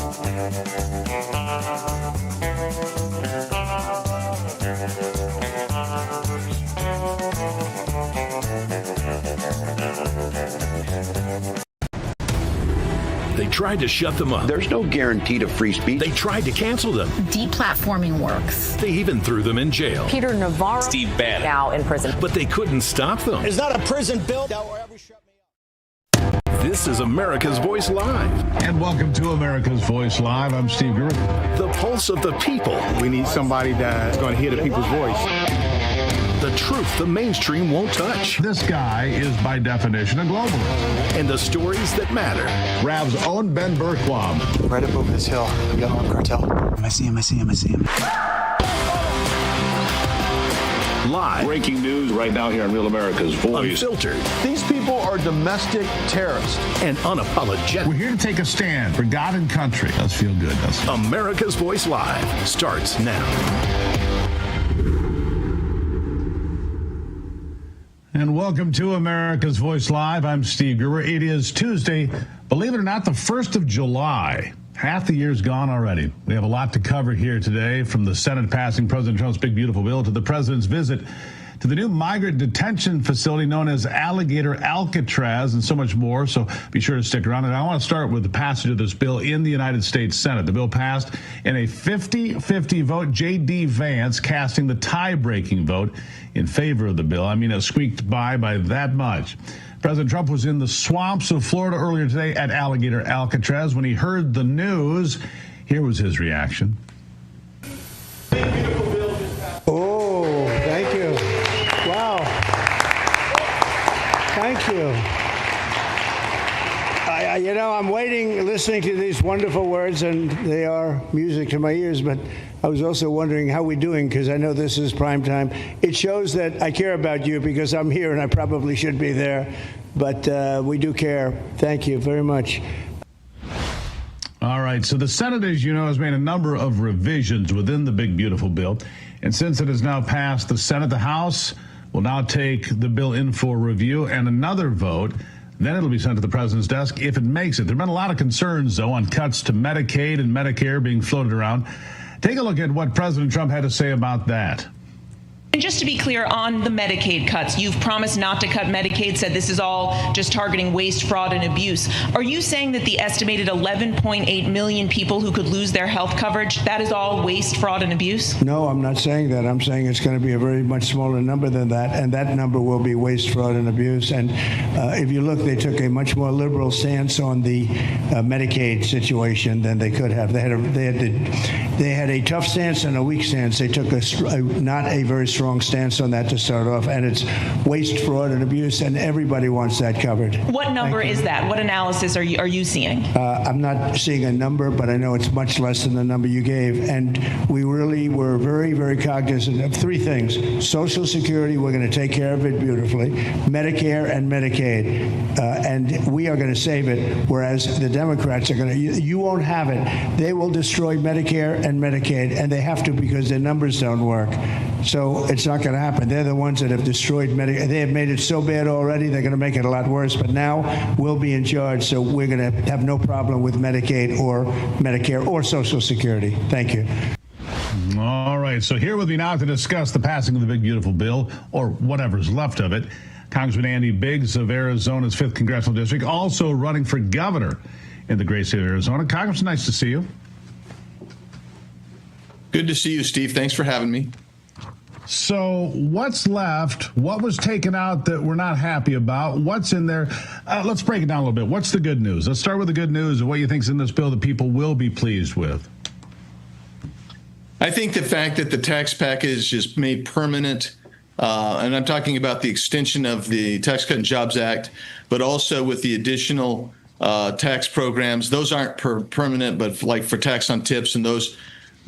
They tried to shut them up. There's no guarantee to free speech. They tried to cancel them. Deplatforming works. They even threw them in jail. Peter Navarro, Steve Bannon, now in prison. But they couldn't stop them. It's not a prison bill that will ever shut me up. This is America's Voice Live. And welcome to America's Voice Live. I'm Steve Gruber. The pulse of the people. We need somebody that's going to hear the people's voice. The truth the mainstream won't touch. This guy is, by definition, a globalist. And the stories that matter. Rav's own Ben Berquam. Right up over this hill, we got armed cartel. I see him. Live. Breaking news right now here on Real America's Voice. Unfiltered. These people are domestic terrorists. And unapologetic. We're here to take a stand for God and country. Let's feel good, doesn't it? America's Voice Live starts now. And welcome to America's Voice Live. I'm Steve Gruber. It is Tuesday, believe it or not, the 1st of July. Half the year's gone already. We have a lot to cover here today, from the Senate passing President Trump's big, beautiful bill to the president's visit to the new migrant detention facility known as Alligator Alcatraz, and so much more. So be sure to stick around. And I want to start with the passage of this bill in the United States Senate. The bill passed in a 50-50 vote. J.D. Vance casting the tie-breaking vote in favor of the bill. I mean, it squeaked by that much. President Trump was in the swamps of Florida earlier today at Alligator Alcatraz. When he heard the news, here was his reaction. Oh, thank you. Wow. Thank you. I'm waiting, listening to these wonderful words, and they are music to my ears, but I was also wondering how we're doing, because I know this is prime time. It shows that I care about you, because I'm here and I probably should be there, but we do care. Thank you very much. All right, so the Senate, as you know, has made a number of revisions within the big, beautiful bill. And since it has now passed the Senate, the House will now take the bill in for review and another vote. Then it'll be sent to the president's desk if it makes it. There have been a lot of concerns, though, on cuts to Medicaid and Medicare being floated around. Take a look at what President Trump had to say about that. And just to be clear on the Medicaid cuts, you've promised not to cut Medicaid, said this is all just targeting waste, fraud, and abuse. Are you saying that the estimated 11.8 million people who could lose their health coverage, that is all waste, fraud, and abuse? No, I'm not saying that. I'm saying it's going to be a very much smaller number than that, and that number will be waste, fraud, and abuse. And if you look, they took a much more liberal stance on the Medicaid situation than they could have. They had a tough stance and a weak stance. They took not a very strong stance on that to start off, and it's waste, fraud, and abuse, and everybody wants that covered. What number is that? What analysis are you seeing? I'm not seeing a number, but I know it's much less than the number you gave, and we really were very, very cognizant of three things. Social Security, we're going to take care of it beautifully. Medicare and Medicaid, and we are going to save it, whereas the Democrats are going to, you won't have it. They will destroy Medicare and Medicaid, and they have to, because their numbers don't work. So it's not going to happen. They're the ones that have destroyed Medicare. They have made it so bad already, they're going to make it a lot worse. But now we'll be in charge, so we're going to have no problem with Medicaid or Medicare or Social Security. Thank you. All right, so here with me now to discuss the passing of the big, beautiful bill, or whatever's left of it, Congressman Andy Biggs of Arizona's 5th Congressional District, also running for governor in the great state of Arizona. Congressman, nice to see you. Good to see you, Steve. Thanks for having me. So what's left? What was taken out that we're not happy about? What's in there? Let's break it down a little bit. What's the good news? Let's start with the good news of what you think's in this bill that people will be pleased with. I think the fact that the tax package is made permanent, and I'm talking about the extension of the Tax Cut and Jobs Act, but also with the additional tax programs. Those aren't permanent, but like for tax on tips and those.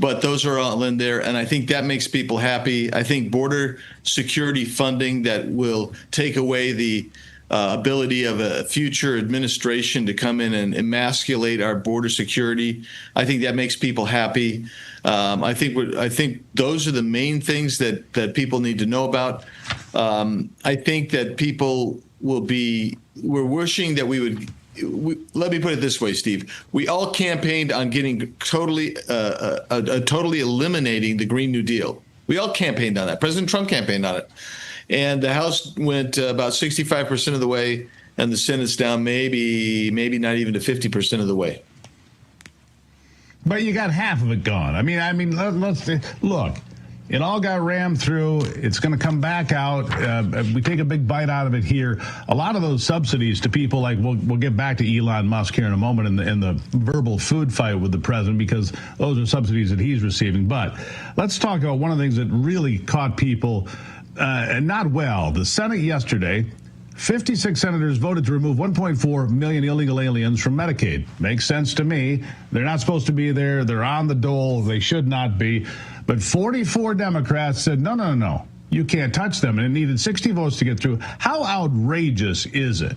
But those are all in there, and I think that makes people happy. I think border security funding that will take away the ability of a future administration to come in and emasculate our border security. I think that makes people happy. I think those are the main things that people need to know about. I think that people we're wishing that we would let me put it this way, Steve. We all campaigned on getting totally eliminating the Green New Deal. We all campaigned on that. President Trump campaigned on it. And the House went about 65% of the way, and the Senate's down maybe not even to 50% of the way. But you got half of it gone. I mean, let's look. It all got rammed through. It's going to come back out. We take a big bite out of it here. A lot of those subsidies to people, like we'll get back to Elon Musk here in a moment in the verbal food fight with the president, because those are subsidies that he's receiving. But let's talk about one of the things that really caught people not well. The Senate yesterday, 56 senators voted to remove 1.4 million illegal aliens from Medicaid. Makes sense to me. They're not supposed to be there. They're on the dole. They should not be. But 44 Democrats said, no, you can't touch them. And it needed 60 votes to get through. How outrageous is it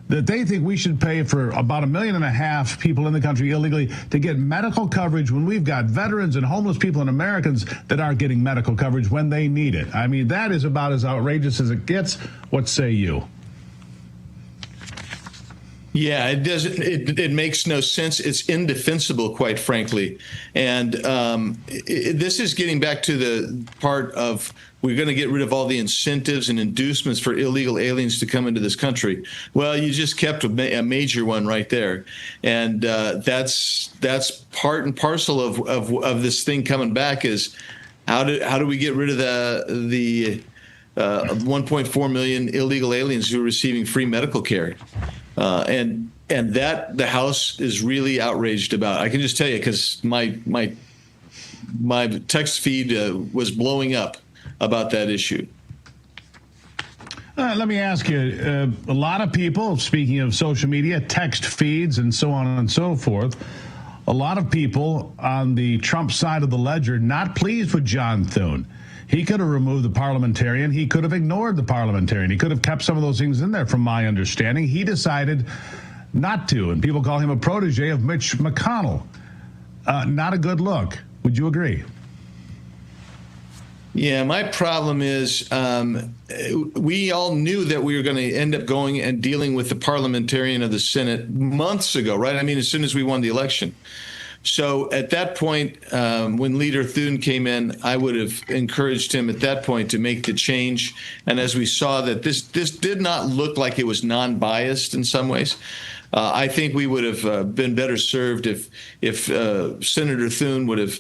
that they think we should pay for about 1.5 million people in the country illegally to get medical coverage when we've got veterans and homeless people and Americans that aren't getting medical coverage when they need it? I mean, that is about as outrageous as it gets. What say you? Yeah, it doesn't. It makes no sense. It's indefensible, quite frankly. And this is getting back to the part of we're going to get rid of all the incentives and inducements for illegal aliens to come into this country. Well, you just kept a major one right there, and that's part and parcel of this thing coming back. Is how do we get rid of the 1.4 million illegal aliens who are receiving free medical care? And that the House is really outraged about. I can just tell you, because my text feed was blowing up about that issue. Let me ask you, a lot of people, speaking of social media, text feeds and so on and so forth, a lot of people on the Trump side of the ledger not pleased with John Thune. He could have removed the parliamentarian. He could have ignored the parliamentarian. He could have kept some of those things in there, from my understanding. He decided not to, and people call him a protege of Mitch McConnell. Not a good look. Would you agree? Yeah, my problem is we all knew that we were going to end up going and dealing with the parliamentarian of the Senate months ago, right? I mean, as soon as we won the election. So at that point, when Leader Thune came in, I would have encouraged him at that point to make the change. And as we saw that this did not look like it was non-biased in some ways, I think we would have been better served if Senator Thune would have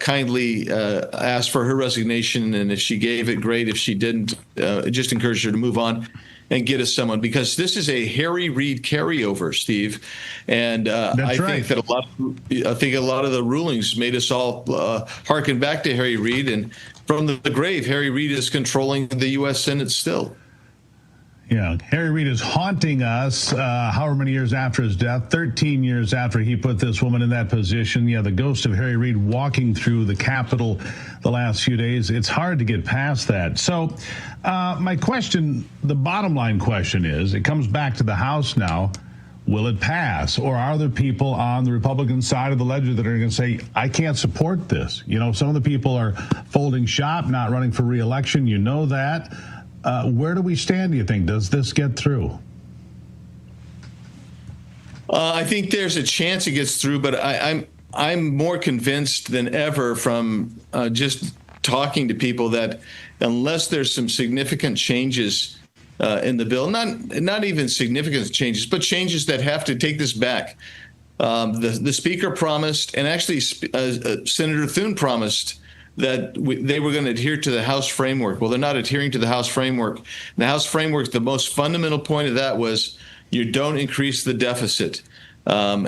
kindly asked for her resignation. And if she gave it, great. If she didn't, just encourage her to move on and get us someone, because this is a Harry Reid carryover, Steve. And I think that a lot of the rulings made us all harken back to Harry Reid, and from the grave, Harry Reid is controlling the U.S. Senate still. Yeah, Harry Reid is haunting us however many years after his death, 13 years after he put this woman in that position. Yeah, the ghost of Harry Reid walking through the Capitol the last few days. It's hard to get past that. So my question, the bottom line question is, it comes back to the House now. Will it pass? Or are there people on the Republican side of the ledger that are going to say, I can't support this? You know, some of the people are folding shop, not running for re-election. You know that. Where do we stand, do you think? Does this get through? I think there's a chance it gets through, but I'm more convinced than ever from just talking to people that unless there's some significant changes in the bill, not even significant changes, but changes that have to take this back. The Speaker promised, and actually Senator Thune promised, that they were going to adhere to the House framework. Well, they're not adhering to the House framework. The House framework, the most fundamental point of that was you don't increase the deficit. So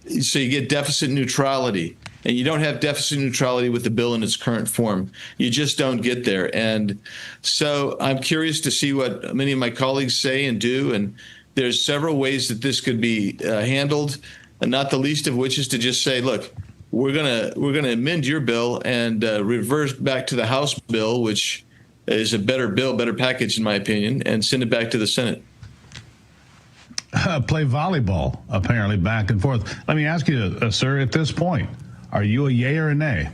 you get deficit neutrality. And you don't have deficit neutrality with the bill in its current form. You just don't get there. And so I'm curious to see what many of my colleagues say and do. And there's several ways that this could be handled, and not the least of which is to just say, look, we're gonna amend your bill and revert back to the House bill, which is a better bill, better package in my opinion, and send it back to the Senate. Play volleyball, apparently, back and forth. Let me ask you, sir, at this point, are you a yay or a nay?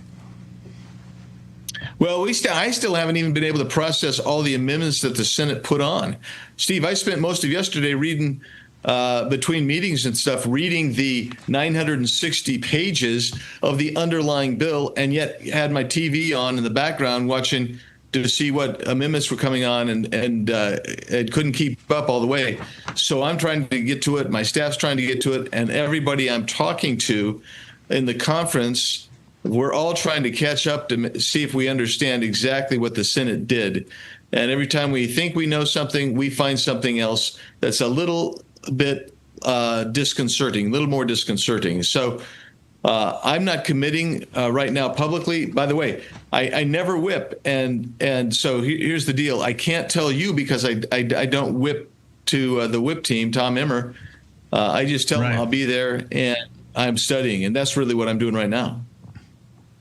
Well, I still haven't even been able to process all the amendments that the Senate put on. Steve, I spent most of yesterday reading, between meetings and stuff, reading the 960 pages of the underlying bill, and yet had my TV on in the background watching to see what amendments were coming on, and it couldn't keep up all the way. So I'm trying to get to it. My staff's trying to get to it, and everybody I'm talking to in the conference, we're all trying to catch up to see if we understand exactly what the Senate did. And every time we think we know something, we find something else that's a little bit disconcerting, a little more disconcerting. So I'm not committing right now publicly. By the way, I never whip. And so here's the deal. I can't tell you because I don't whip to the whip team, Tom Emmer. I just tell them I'll be there and I'm studying. And that's really what I'm doing right now.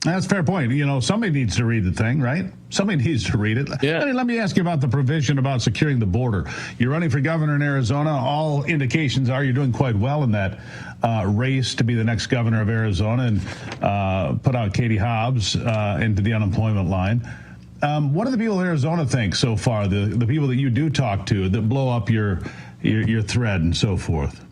That's a fair point. You know, somebody needs to read the thing, right? Somebody needs to read it. Yeah. Let me ask you about the provision about securing the border. You're running for governor in Arizona. All indications are you're doing quite well in that race to be the next governor of Arizona and put out Katie Hobbs into the unemployment line. What do the people of Arizona think so far, the people that you do talk to that blow up your thread and so forth?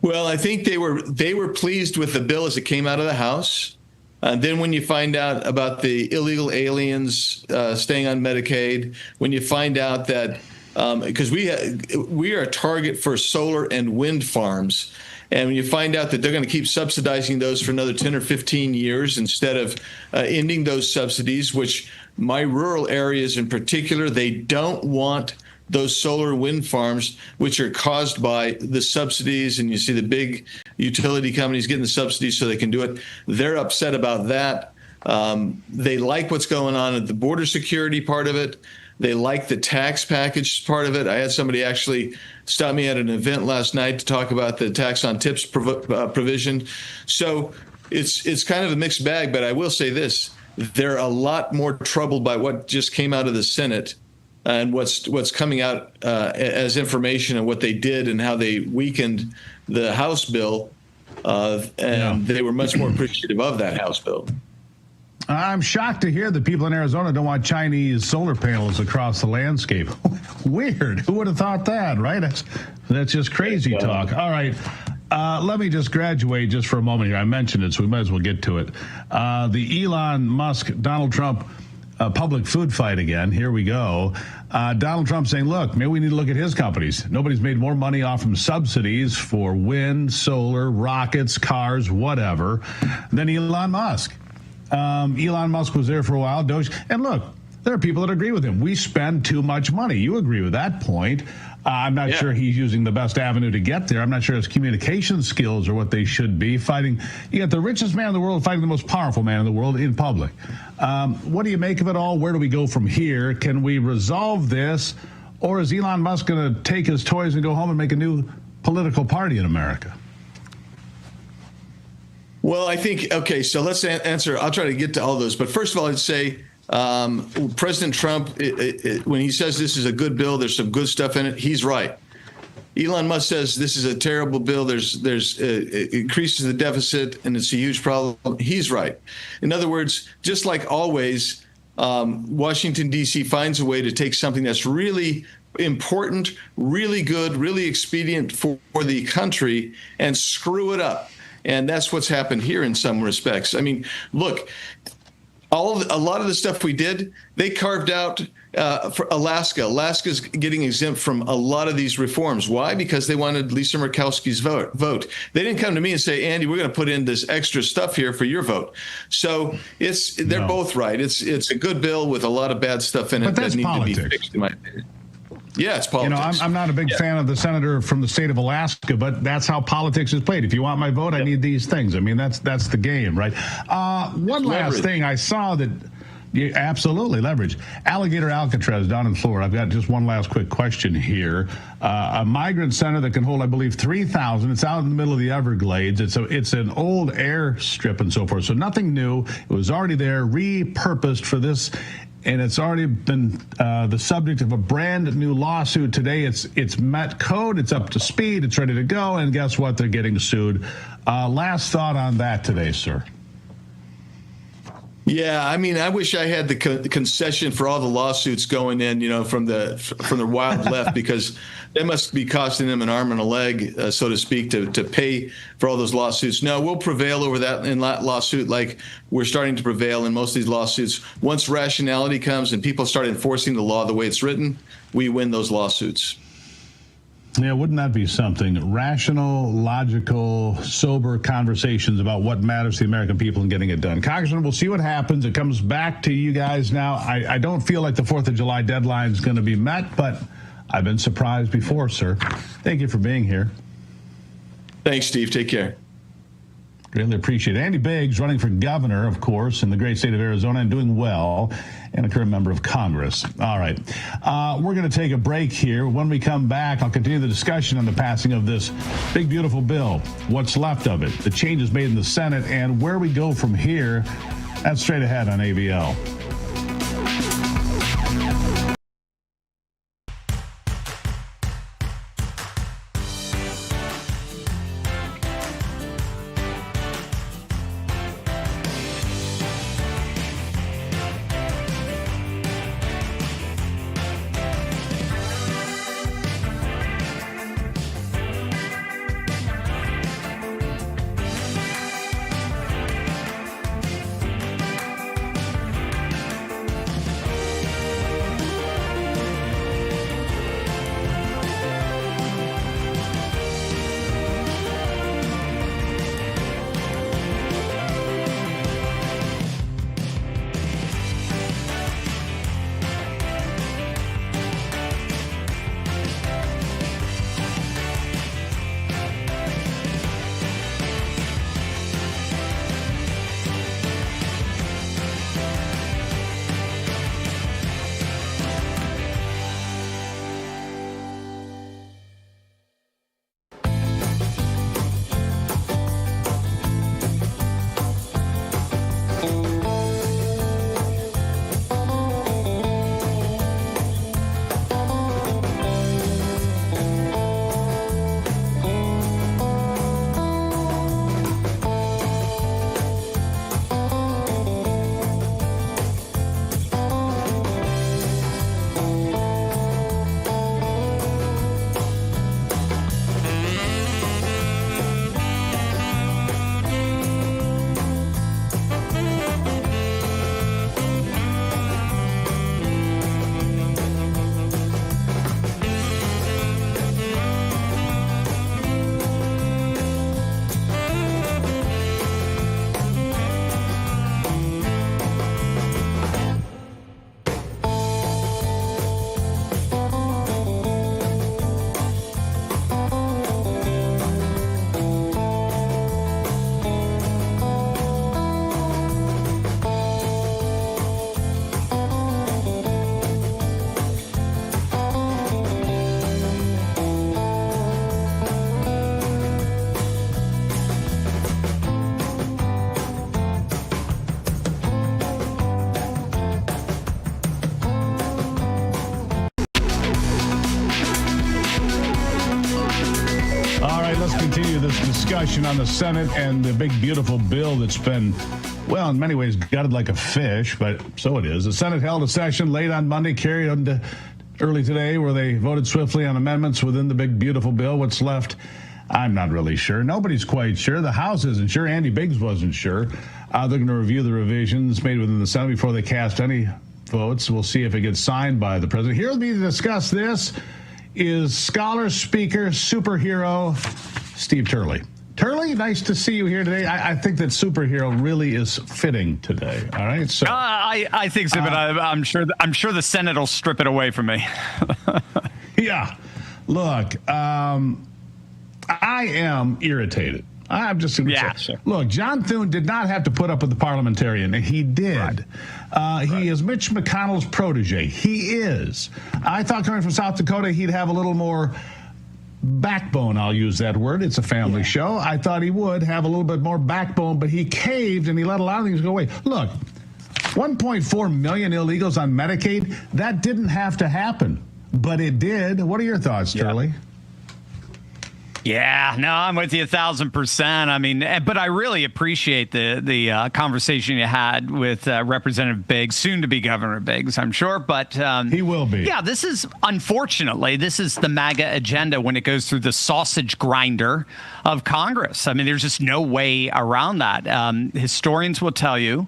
Well, I think they were pleased with the bill as it came out of the House. Then when you find out about the illegal aliens staying on Medicaid, when you find out that because we are a target for solar and wind farms, and when you find out that they're going to keep subsidizing those for another 10 or 15 years instead of ending those subsidies, which my rural areas in particular, they don't want those solar wind farms, which are caused by the subsidies, and you see the big utility companies getting the subsidies so they can do it. They're upset about that. They like what's going on at the border security part of it. They like the tax package part of it. I had somebody actually stop me at an event last night to talk about the tax on tips provision. So it's kind of a mixed bag, but I will say this. They're a lot more troubled by what just came out of the Senate and what's coming out as information on what they did and how they weakened the House bill, and they were much more appreciative of that House bill. I'm shocked to hear that people in Arizona don't want Chinese solar panels across the landscape. Weird. Who would have thought that, right? That's just crazy talk. All right. Let me just graduate just for a moment here. I mentioned it, so we might as well get to it. The Elon Musk, Donald Trump public food fight again. Here we go. Donald Trump saying, look, maybe we need to look at his companies. Nobody's made more money off from subsidies for wind, solar, rockets, cars, whatever, than Elon Musk. Elon Musk was there for a while. And look, there are people that agree with him. We spend too much money. You agree with that point. I'm not sure he's using the best avenue to get there. I'm not sure his communication skills are what they should be. Fighting, you got the richest man in the world fighting the most powerful man in the world in public. What do you make of it all? Where do we go from here? Can we resolve this? Or is Elon Musk going to take his toys and go home and make a new political party in America? Well, I think, okay, so let's answer. I'll try to get to all those. But first of all, I'd say President Trump, when he says this is a good bill, there's some good stuff in it, he's right. Elon Musk says this is a terrible bill. It increases the deficit and it's a huge problem. He's right. In other words, just like always, Washington, D.C. finds a way to take something that's really important, really good, really expedient for the country and screw it up. And that's what's happened here in some respects. I mean, look, a lot of the stuff we did, they carved out for Alaska. Alaska's getting exempt from a lot of these reforms. Why? Because they wanted Lisa Murkowski's vote. They didn't come to me and say, Andy, we're going to put in this extra stuff here for your vote. So they're both right. It's a good bill with a lot of bad stuff in it that need to be fixed, in my opinion. Yeah, it's politics. You know, I'm not a big fan of the senator from the state of Alaska, but that's how politics is played. If you want my vote, I need these things. I mean, that's the game, right? One last thing. I saw that absolutely leverage. Alligator Alcatraz down in Florida. I've got just one last quick question here. A migrant center that can hold, I believe, 3,000. It's out in the middle of the Everglades. It's an old airstrip and so forth. So nothing new. It was already there, repurposed for this. And it's already been the subject of a brand new lawsuit today. It's met code. It's up to speed. It's ready to go. And guess what? They're getting sued. Last thought on that today, sir. Yeah, I mean, I wish I had the concession for all the lawsuits going in, from the wild left, because that must be costing them an arm and a leg, so to speak, to pay for all those lawsuits. No, we'll prevail over that in that lawsuit, like we're starting to prevail in most of these lawsuits. Once rationality comes and people start enforcing the law the way it's written, we win those lawsuits. Yeah, wouldn't that be something? Rational, logical, sober conversations about what matters to the American people and getting it done. Congressman, we'll see what happens. It comes back to you guys now. I don't feel like the 4th of July deadline is going to be met, but I've been surprised before, sir. Thank you for being here. Thanks, Steve. Take care. Really appreciate it. Andy Biggs, running for governor, of course, in the great state of Arizona and doing well, and a current member of Congress. All right. We're going to take a break here. When we come back, I'll continue the discussion on the passing of this big, beautiful bill, what's left of it, the changes made in the Senate, and where we go from here. That's straight ahead on ABL. Let's continue this discussion on the Senate and the big, beautiful bill that's been, well, in many ways, gutted like a fish, but so it is. The Senate held a session late on Monday, carried on early today, where they voted swiftly on amendments within the big, beautiful bill. What's left, I'm not really sure. Nobody's quite sure. The House isn't sure. Andy Biggs wasn't sure. They're going to review the revisions made within the Senate before they cast any votes. We'll see if it gets signed by the president. Here with me to discuss this is scholar, speaker, superhero, Steve Turley. Turley, nice to see you here today. I think that superhero really is fitting today. All right, so I think so, but I'm sure the Senate will strip it away from me. Yeah, look, I am irritated. I'm just going to say, sure. Look, John Thune did not have to put up with the parliamentarian. He did. Right. He is Mitch McConnell's protege. He is. I thought coming from South Dakota, he'd have a little more backbone. I'll use that word. It's a family show. I thought he would have a little bit more backbone, but he caved and he let a lot of things go away. Look, 1.4 million illegals on Medicaid, that didn't have to happen, but it did. What are your thoughts, Turley? Yeah, no, I'm with you 1,000%. I mean, but I really appreciate the conversation you had with Representative Biggs, soon to be Governor Biggs, I'm sure. But he will be. Yeah, this is unfortunately the MAGA agenda when it goes through the sausage grinder of Congress. I mean, there's just no way around that. Historians will tell you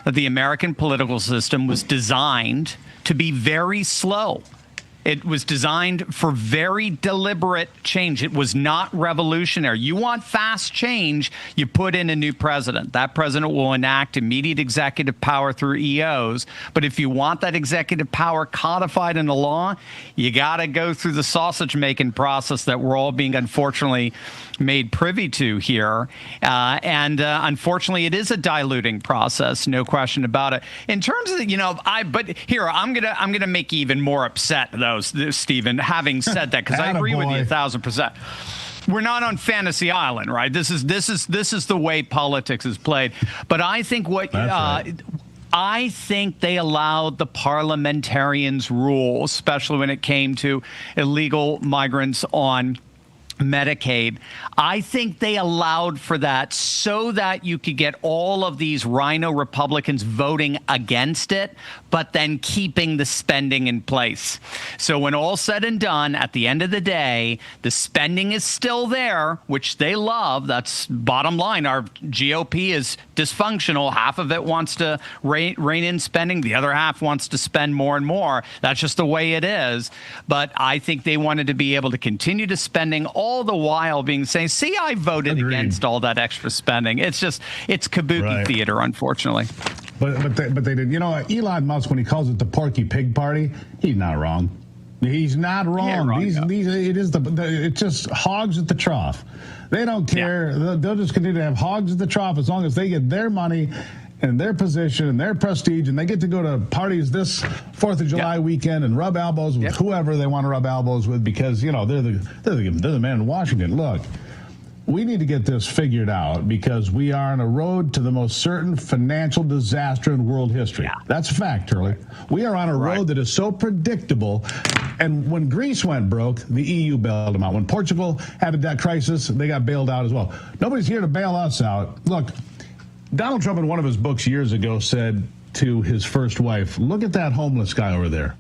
that the American political system was designed to be very slow. It was designed for very deliberate change. It was not revolutionary. You want fast change, you put in a new president. That president will enact immediate executive power through EOs. But if you want that executive power codified in the law, you got to go through the sausage-making process that we're all being, unfortunately, made privy to here. Unfortunately, it is a diluting process, no question about it. In terms of, but here, I'm gonna make you even more upset, though, Stephen, having said that, because I agree with you 1,000%. We're not on Fantasy Island, right? This is the way politics is played. But I think I think they allowed the parliamentarians' rule, especially when it came to illegal migrants on Medicaid. I think they allowed for that so that you could get all of these rhino Republicans voting against it, but then keeping the spending in place. So when all's said and done, at the end of the day, the spending is still there, which they love. That's bottom line. Our GOP is dysfunctional. Half of it wants to rein in spending. The other half wants to spend more and more. That's just the way it is. But I think they wanted to be able to continue to spending all the while being saying, see, I voted against all that extra spending. It's kabuki theater, unfortunately. But they did. Elon Musk, when he calls it the Porky Pig Party, he's not wrong. He's not wrong. It's just hogs at the trough. They don't care. Yeah. They'll just continue to have hogs at the trough as long as they get their money and their position and their prestige, and they get to go to parties this 4th of July weekend and rub elbows with whoever they want to rub elbows with, because they're the man in Washington. Look, we need to get this figured out, because we are on a road to the most certain financial disaster in world history. Yeah. That's a fact, Turley. We are on a road that is so predictable. And when Greece went broke, the EU bailed them out. When Portugal had a debt crisis, they got bailed out as well. Nobody's here to bail us out. Look, Donald Trump in one of his books years ago said to his first wife, look at that homeless guy over there.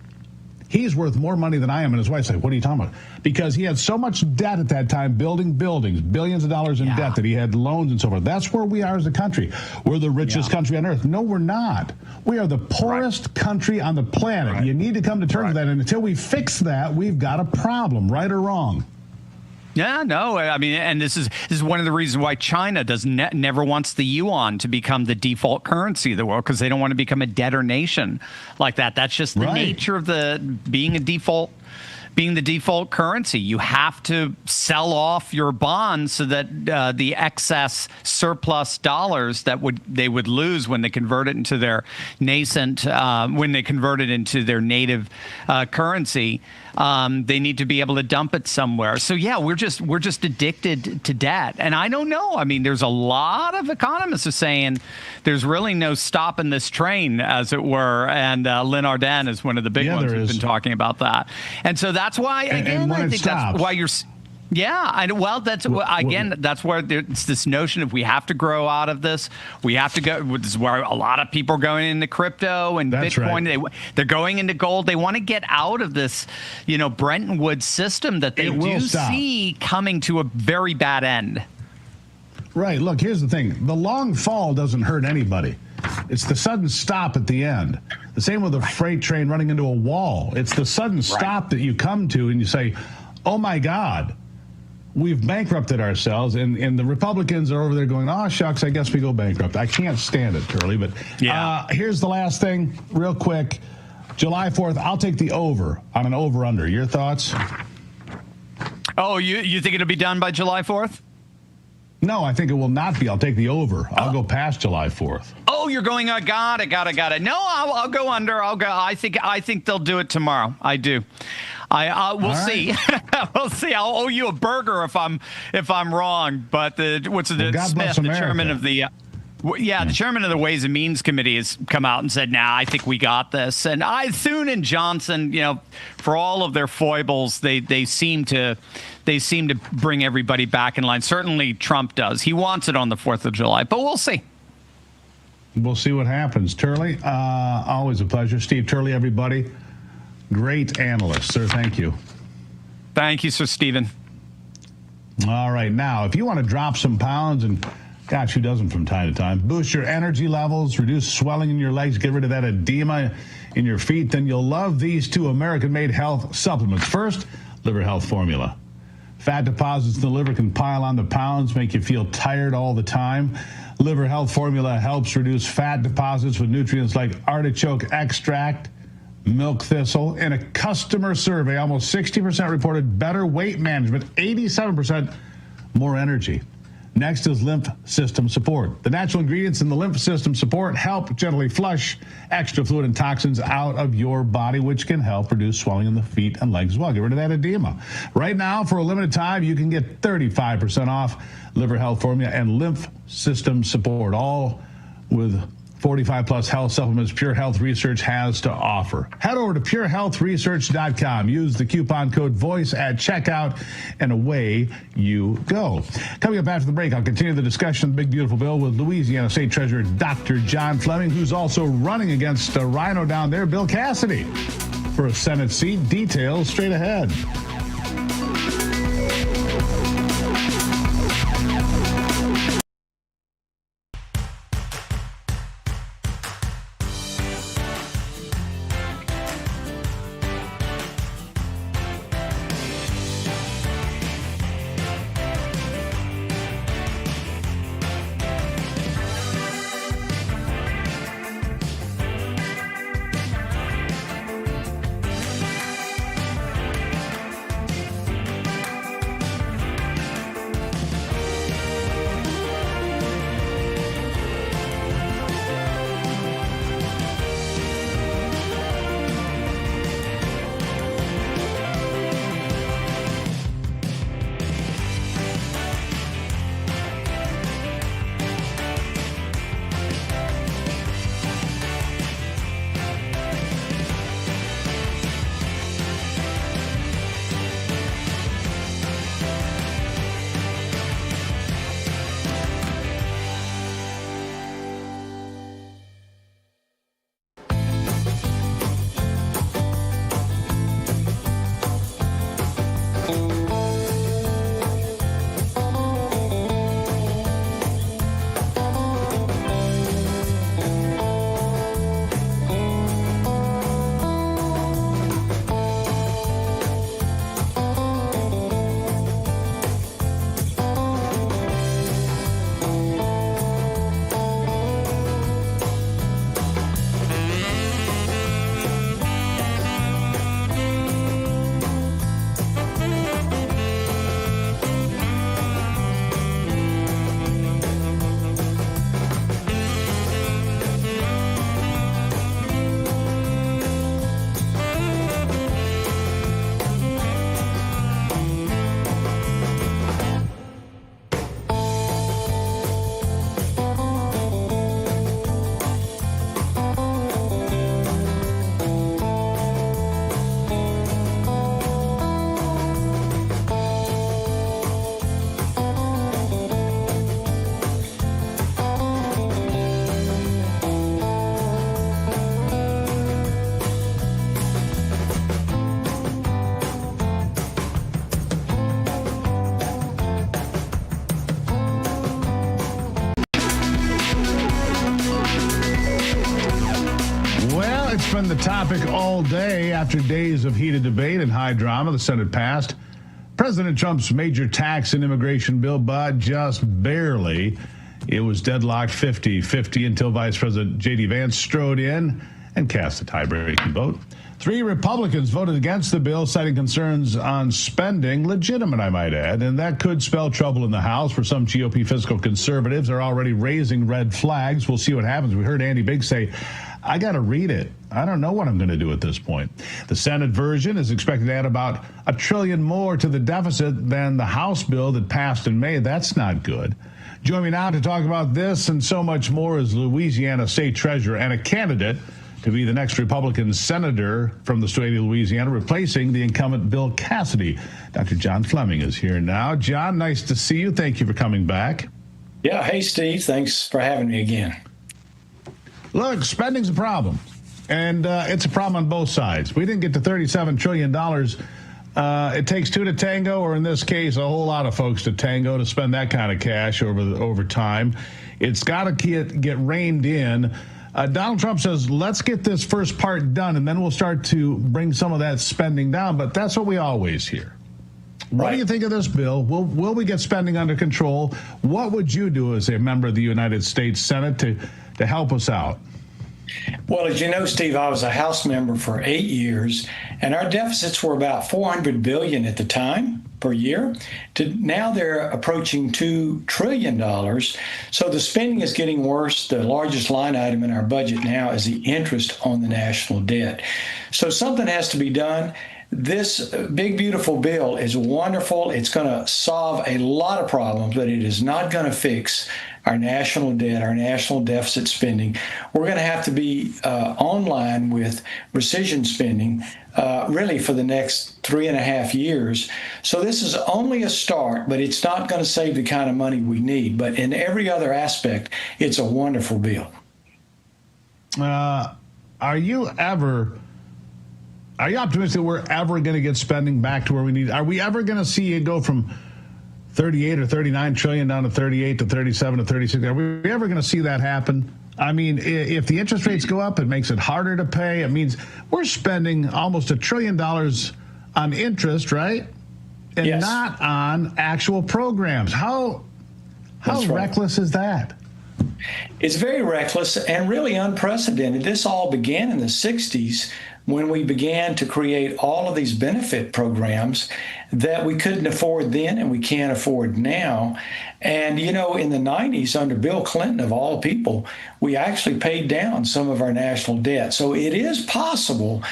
He's worth more money than I am. And his wife's like, what are you talking about? Because he had so much debt at that time, building buildings, billions of dollars in debt, that he had loans and so forth. That's where we are as a country. We're the richest country on earth. No, we're not. We are the poorest country on the planet. You need to come to terms with that. And until we fix that, we've got a problem, right or wrong. Yeah, no, I mean, and this is one of the reasons why China never wants the yuan to become the default currency of the world, because they don't want to become a debtor nation like that. That's just the nature of being the default currency. You have to sell off your bonds so that the excess surplus dollars that they would lose when they convert it into their native currency, they need to be able to dump it somewhere. So yeah, we're just addicted to debt. And I don't know. I mean, there's a lot of economists are saying there's really no stopping this train, as it were. And Lynn Arden is one of the big ones who's been talking about that. And so that's why, again, I think that's why you're. Yeah, that's where it's this notion of we have to grow out of this. We have to go. This is where a lot of people are going into crypto and Bitcoin. Right. They're going into gold. They want to get out of this, Bretton Woods system that they do see coming to a very bad end. Right. Look, here's the thing. The long fall doesn't hurt anybody. It's the sudden stop at the end. The same with a freight train running into a wall. It's the sudden stop that you come to and you say, oh, my God. We've bankrupted ourselves, and the Republicans are over there going, oh, shucks, I guess we go bankrupt. I can't stand it, Turley, but here's the last thing, real quick. July 4th, I'll take the over on an over-under. Your thoughts? Oh, you think it'll be done by July 4th? No, I think it will not be. I'll take the over. I'll go past July 4th. Oh, you're going, got it. No, I'll go under. I think they'll do it tomorrow. I do. We'll see. We'll see. I'll owe you a burger if I'm wrong. But Smith, the chairman of the Well, yeah, the chairman of the Ways and Means Committee has come out and said, "Nah, I think we got this." And Thune and Johnson, for all of their foibles, they seem to bring everybody back in line. Certainly, Trump does. He wants it on the 4th of July, but we'll see. We'll see what happens. Turley, always a pleasure. Steve Turley, everybody. Great analyst, sir. Thank you. Thank you, Sir Stephen. All right. Now, if you want to drop some pounds, and gosh, who doesn't from time to time, boost your energy levels, reduce swelling in your legs, get rid of that edema in your feet, then you'll love these 2 American-made health supplements. First, Liver Health Formula. Fat deposits in the liver can pile on the pounds, make you feel tired all the time. Liver Health Formula helps reduce fat deposits with nutrients like artichoke extract, milk thistle. In a customer survey, almost 60% reported better weight management, 87% more energy. Next is lymph system support. The natural ingredients in the lymph system support help gently flush extra fluid and toxins out of your body, which can help reduce swelling in the feet and legs as well. Get rid of that edema. Right now, for a limited time, you can get 35% off Liver Health Formula and lymph system support, all with 45-plus health supplements Pure Health Research has to offer. Head over to purehealthresearch.com. Use the coupon code VOICE at checkout, and away you go. Coming up after the break, I'll continue the discussion of the big, beautiful bill with Louisiana State Treasurer Dr. John Fleming, who's also running against a rhino down there, Bill Cassidy, for a Senate seat. Details straight ahead. It's been the topic all day after days of heated debate and high drama. The Senate passed President Trump's major tax and immigration bill, but just barely. It was deadlocked 50-50 until Vice President J.D. Vance strode in and cast a tie-breaking vote. 3 Republicans voted against the bill, citing concerns on spending, legitimate, I might add, and that could spell trouble in the House for some GOP fiscal conservatives. They're already raising red flags. We'll see what happens. We heard Andy Biggs say, I got to read it. I don't know what I'm going to do at this point. The Senate version is expected to add about $1 trillion more to the deficit than the House bill that passed in May. That's not good. Join me now to talk about this and so much more is Louisiana State Treasurer and a candidate to be the next Republican senator from the state of Louisiana, replacing the incumbent Bill Cassidy. Dr. John Fleming is here now. John, nice to see you. Thank you for coming back. Yeah. Hey, Steve. Thanks for having me again. Look, spending's a problem, and it's a problem on both sides. We didn't get to $37 trillion. It takes 2 to tango, or in this case, a whole lot of folks to tango to spend that kind of cash over time. It's got to get reined in. Donald Trump says, let's get this first part done, and then we'll start to bring some of that spending down. But that's what we always hear. What do you think of this bill? Will we get spending under control? What would you do as a member of the United States Senate to help us out? Well, as you know, Steve, I was a House member for 8 years, and our deficits were about $400 billion at the time per year. Now they're approaching $2 trillion. So the spending is getting worse. The largest line item in our budget now is the interest on the national debt. So something has to be done. This big, beautiful bill is wonderful. It's going to solve a lot of problems, but it is not going to fix our national debt, our national deficit spending. We're going to have to be online with precision spending really for the next 3.5 years. So this is only a start, but it's not going to save the kind of money we need. But in every other aspect, it's a wonderful bill. Are you optimistic we're ever going to get spending back to where we need? Are we ever going to see it go from 38 or 39 trillion down to 38 to 37 to 36? Are we ever going to see that happen? I mean, if the interest rates go up, it makes it harder to pay. It means we're spending almost $1 trillion on interest, right? And yes, not on actual programs. How reckless is that? It's very reckless and really unprecedented. This all began in the 60s when we began to create all of these benefit programs that we couldn't afford then and we can't afford now. And, you know, in the 90s, under Bill Clinton, of all people, we actually paid down some of our national debt. So it is possible,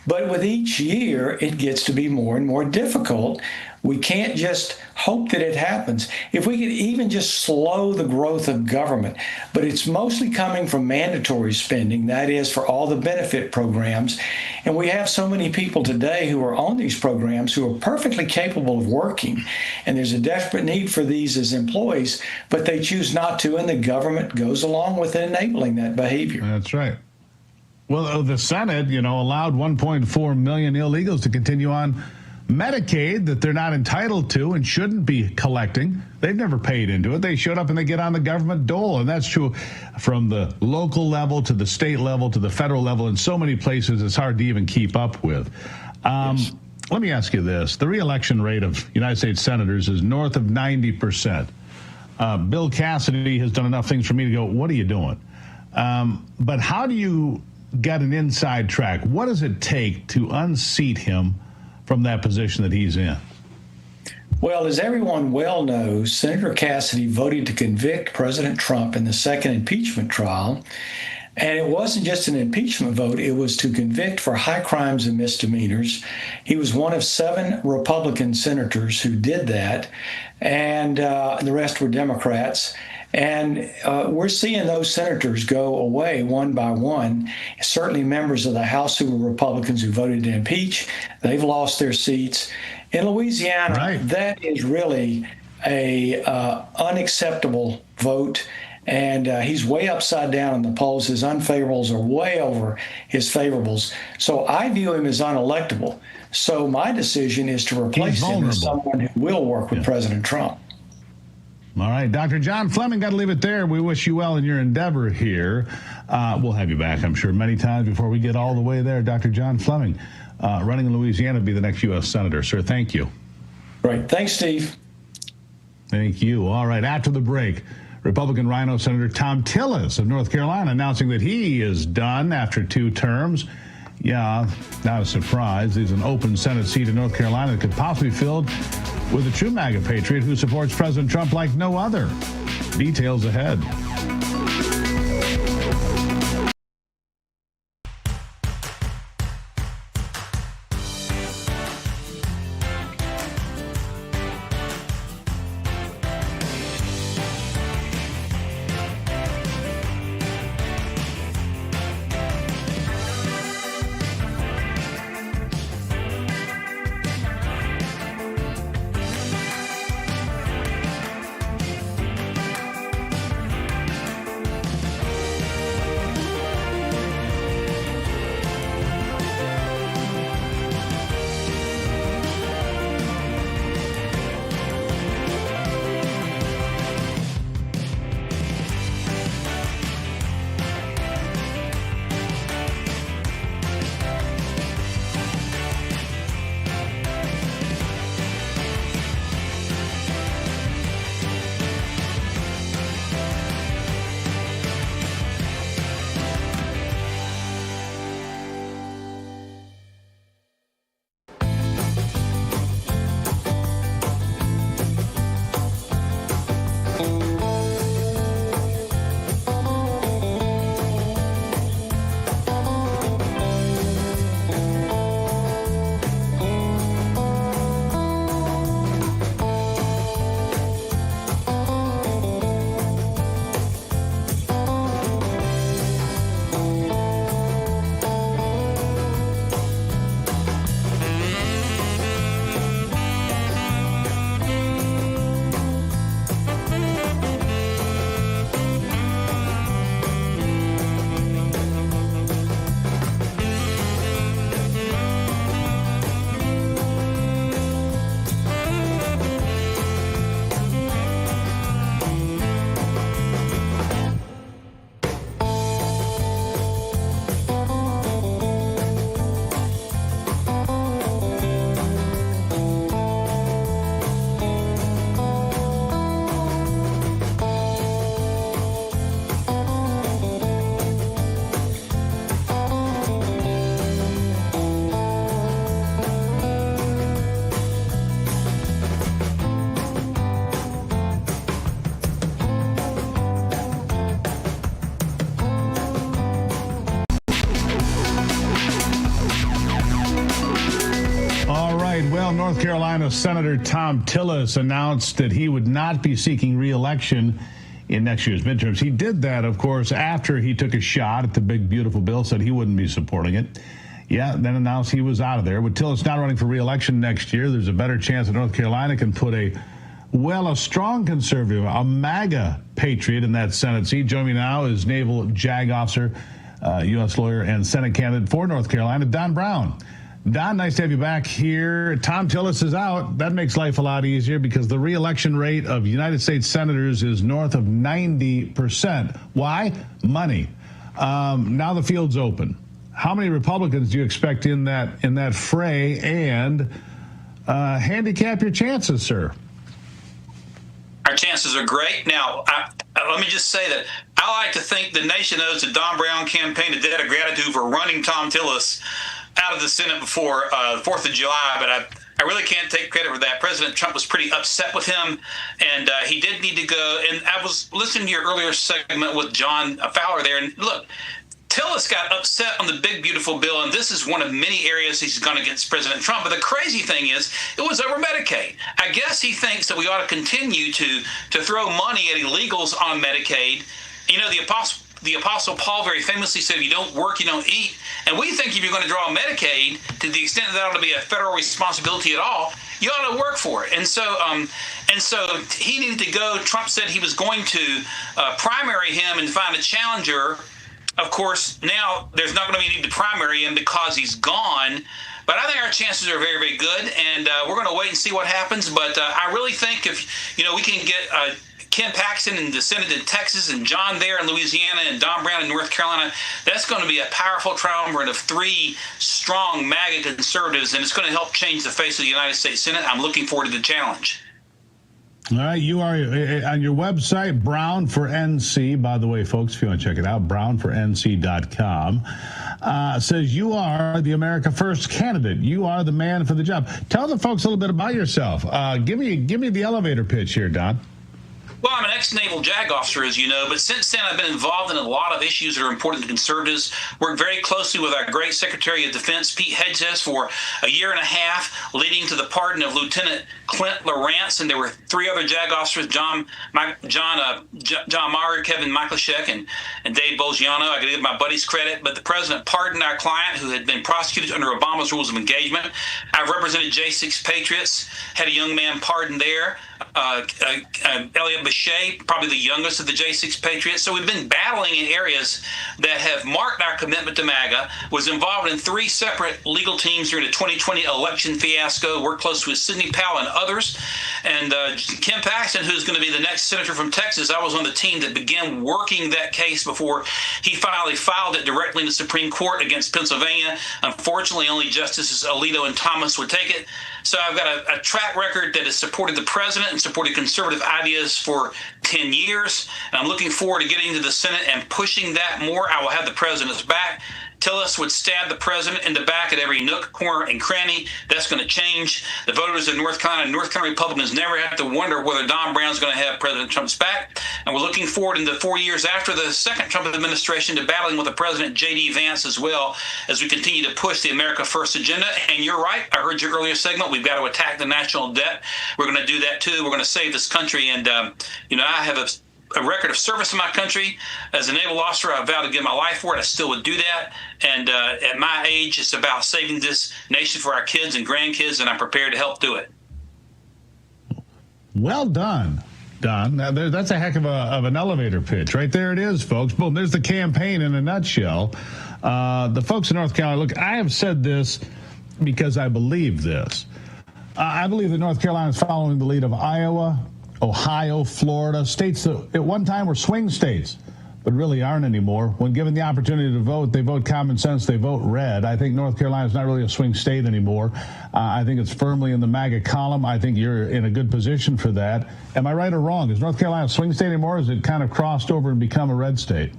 but with each year, it gets to be more and more difficult. We can't just hope that it happens. If we could even just slow the growth of government, but it's mostly coming from mandatory spending, that is for all the benefit programs. And we have so many people today who are on these programs who are perfectly capable of working. And there's a desperate need for these as employees, but they choose not to, and the government goes along with enabling that behavior. That's right. Well, the Senate, allowed 1.4 million illegals to continue on Medicaid that they're not entitled to and shouldn't be collecting. They've never paid into it. They showed up and they get on the government dole. And that's true from the local level to the state level to the federal level. In so many places, it's hard to even keep up with. Yes. Let me ask you this. The reelection rate of United States senators is north of 90%. Bill Cassidy has done enough things for me to go, what are you doing? But how do you get an inside track? What does it take to unseat him from that position that he's in? Well, as everyone well knows, Senator Cassidy voted to convict President Trump in the second impeachment trial. And it wasn't just an impeachment vote, it was to convict for high crimes and misdemeanors. He was one of 7 Republican senators who did that, and the rest were Democrats. And we're seeing those senators go away one by one. Certainly members of the House who were Republicans who voted to impeach, they've lost their seats. In Louisiana, right, that is really a unacceptable vote. And he's way upside down in the polls. His unfavorables are way over his favorables. So I view him as unelectable. So my decision is to replace him with someone who will work with President Trump. All right, Dr. John Fleming, got to leave it there. We wish you well in your endeavor here. We'll have you back, I'm sure, many times before we get all the way there. Dr. John Fleming, running in Louisiana to be the next U.S. Senator. Sir, thank you. Great. Thanks, Steve. Thank you. All right, after the break, Republican Rhino Senator Tom Tillis of North Carolina announcing that he is done after 2 terms. Yeah, not a surprise. There's an open Senate seat in North Carolina that could possibly be filled with a true MAGA patriot who supports President Trump like no other. Details ahead. Well, North Carolina Senator Tom Tillis announced that he would not be seeking re-election in next year's midterms. He did that, of course, after he took a shot at the big, beautiful bill, said he wouldn't be supporting it. Yeah, then announced he was out of there. With Tillis not running for re-election next year, there's a better chance that North Carolina can put a strong conservative, a MAGA patriot in that Senate seat. Joining me now is Naval JAG officer, U.S. lawyer, and Senate candidate for North Carolina, Don Brown. Don, nice to have you back here. Tom Tillis is out. That makes life a lot easier because the re-election rate of United States senators is north of 90%. Why? Money. Now the field's open. How many Republicans do you expect in that fray? And handicap your chances, sir. Our chances are great. Now, let me just say that I like to think the nation owes the Don Brown campaign a debt of gratitude for running Tom Tillis out of the Senate before 4th of July, but I really can't take credit for that. President Trump was pretty upset with him, and he did need to go. And I was listening to your earlier segment with John Fowler there, and look, Tillis got upset on the big, beautiful bill, and this is one of many areas he's gone against President Trump. But the crazy thing is, it was over Medicaid. I guess he thinks that we ought to continue to throw money at illegals on Medicaid. You know, the Apostle Paul very famously said, if you don't work, you don't eat. And we think if you're going to draw Medicaid, to the extent that ought to be a federal responsibility at all, you ought to work for it. And so he needed to go. Trump said he was going to primary him and find a challenger. Of course, now there's not going to be a need to primary him because he's gone. But I think our chances are very, very good, and we're going to wait and see what happens. But I really think if we can get Ken Paxton in the Senate in Texas and John there in Louisiana and Don Brown in North Carolina, that's going to be a powerful triumvirate of three strong MAGA conservatives, and it's going to help change the face of the United States Senate. I'm looking forward to the challenge. All right, you are on your website, Brown for NC. By the way, folks, if you want to check it out, brownfornc.com. says you are the America First candidate. You are the man for the job. Tell the folks a little bit about yourself. Give me the elevator pitch here, Don. Well, I'm an ex-naval JAG officer, as you know, but since then I've been involved in a lot of issues that are important to conservatives. Worked very closely with our great Secretary of Defense, Pete Hegseth, for a year and a half, leading to the pardon of Lieutenant Clint Lawrence, and there were 3 other JAG officers, John Meyer, Kevin Michaelshek, and Dave Bolgiano. I got to give my buddies credit, but the president pardoned our client, who had been prosecuted under Obama's rules of engagement. I've represented J6 Patriots, had a young man pardoned there. Elliot Bechet, probably the youngest of the J6 Patriots. So we've been battling in areas that have marked our commitment to MAGA, was involved in 3 separate legal teams during the 2020 election fiasco, worked closely with Sidney Powell and others. And Ken Paxton, who's going to be the next senator from Texas, I was on the team that began working that case before he finally filed it directly in the Supreme Court against Pennsylvania. Unfortunately, only Justices Alito and Thomas would take it. So I've got a track record that has supported the president and supported conservative ideas for 10 years. And I'm looking forward to getting into the Senate and pushing that more. I will have the president's back. Tillis would stab the president in the back at every nook, corner, and cranny. That's going to change. The voters of North Carolina Republicans never have to wonder whether Don Brown's going to have President Trump's back. And we're looking forward in the 4 years after the second Trump administration to battling with the President J.D. Vance as well, as we continue to push the America First agenda. And you're right. I heard your earlier segment. We've got to attack the national debt. We're going to do that, too. We're going to save this country. And, I have a record of service in my country. As a naval officer, I vowed to give my life for it. I still would do that. And at my age, it's about saving this nation for our kids and grandkids, and I'm prepared to help do it. Well done, Don. Now, that's a heck of an elevator pitch. Right there it is, folks. Boom, there's the campaign in a nutshell. The folks in North Carolina, look, I have said this because I believe this. I believe that North Carolina is following the lead of Iowa, Ohio, Florida, states that at one time were swing states, but really aren't anymore. When given the opportunity to vote, they vote common sense, they vote red. I think North Carolina is not really a swing state anymore. I think it's firmly in the MAGA column. I think you're in a good position for that. Am I right or wrong? Is North Carolina a swing state anymore, or has it kind of crossed over and become a red state?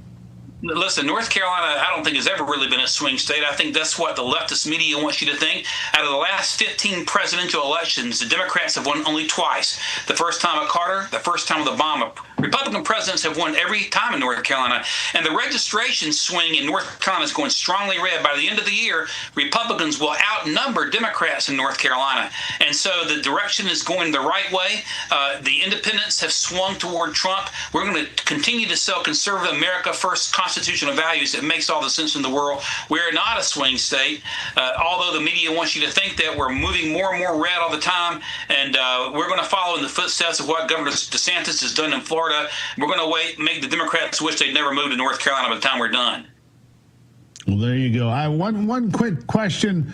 Listen, North Carolina, I don't think has ever really been a swing state. I think that's what the leftist media wants you to think. Out of the last 15 presidential elections, the Democrats have won only twice. The first time with Carter, the first time with Obama. Republican presidents have won every time in North Carolina. And the registration swing in North Carolina is going strongly red. By the end of the year, Republicans will outnumber Democrats in North Carolina. And so the direction is going the right way. The independents have swung toward Trump. We're going to continue to sell conservative America First constitutional values. It makes all the sense in the world. We're not a swing state, although the media wants you to think that. We're moving more and more red all the time, and we're going to follow in the footsteps of what Governor DeSantis has done in Florida. We're going to make the Democrats wish they'd never moved to North Carolina by the time we're done. Well, there you go. I one quick question,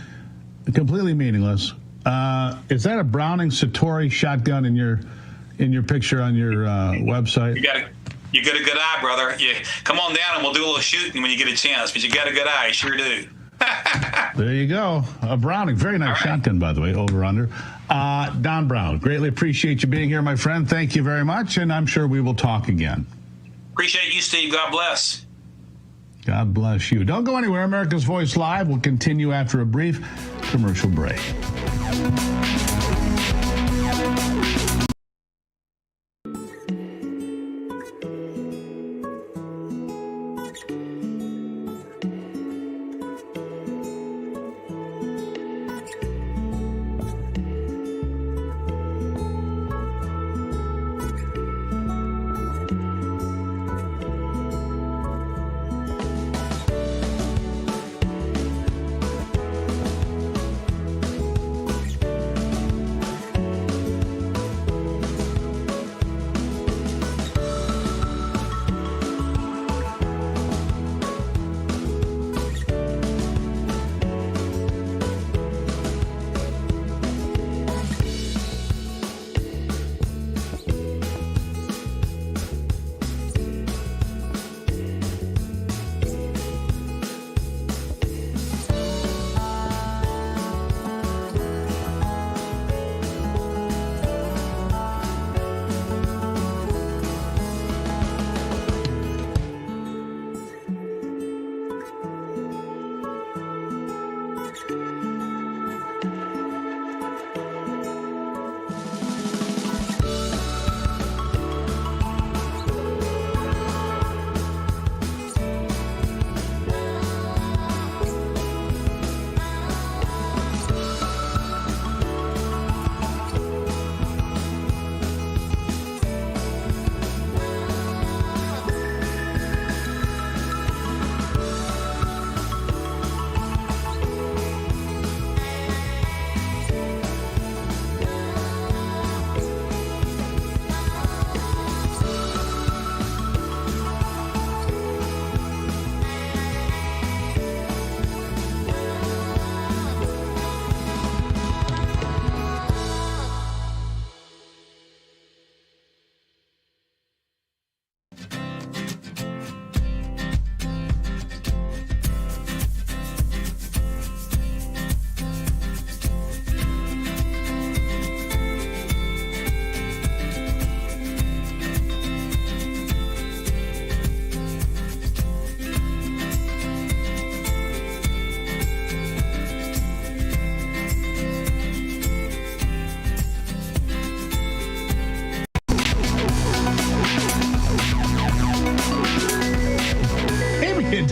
completely meaningless. Is that a Browning Satori shotgun in your picture on your website? You got a good eye, brother. You come on down and we'll do a little shooting when you get a chance. But you got a good eye, you sure do. There you go. A Browning. Very nice shotgun, by the way, over under. Don Brown, greatly appreciate you being here, my friend. Thank you very much, and I'm sure we will talk again. Appreciate you, Steve. God bless. God bless you. Don't go anywhere. America's Voice Live will continue after a brief commercial break.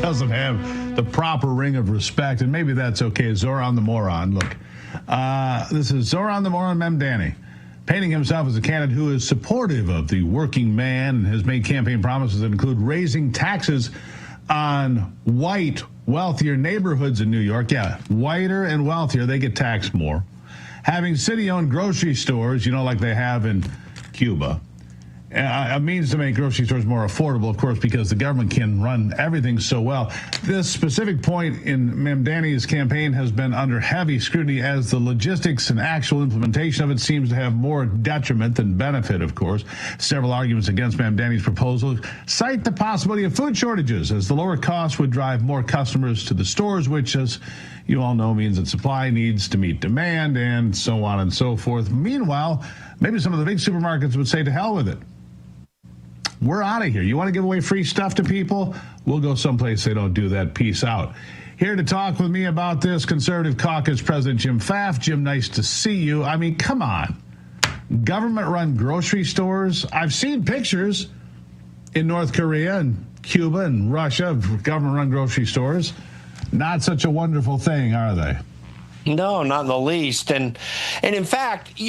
doesn't have the proper ring of respect, and maybe that's okay. Zoran the Moron. Look, this is Zoran the Moron Memdani, painting himself as a candidate who is supportive of the working man and has made campaign promises that include raising taxes on white, wealthier neighborhoods in New York. Yeah, whiter and wealthier, they get taxed more. Having city-owned grocery stores, like they have in Cuba, a means to make grocery stores more affordable, of course, because the government can run everything so well. This specific point in Memdani's campaign has been under heavy scrutiny as the logistics and actual implementation of it seems to have more detriment than benefit, of course. Several arguments against Memdani's proposal cite the possibility of food shortages, as the lower cost would drive more customers to the stores, which, as you all know, means that supply needs to meet demand, and so on and so forth. Meanwhile, maybe some of the big supermarkets would say to hell with it. We're out of here. You want to give away free stuff to people? We'll go someplace they don't do that. Peace out. Here to talk with me about this, Conservative Caucus President Jim Pfaff. Jim, nice to see you. I mean, come on. Government-run grocery stores. I've seen pictures in North Korea and Cuba and Russia of government-run grocery stores. Not such a wonderful thing, are they? No, not in the least. And in fact,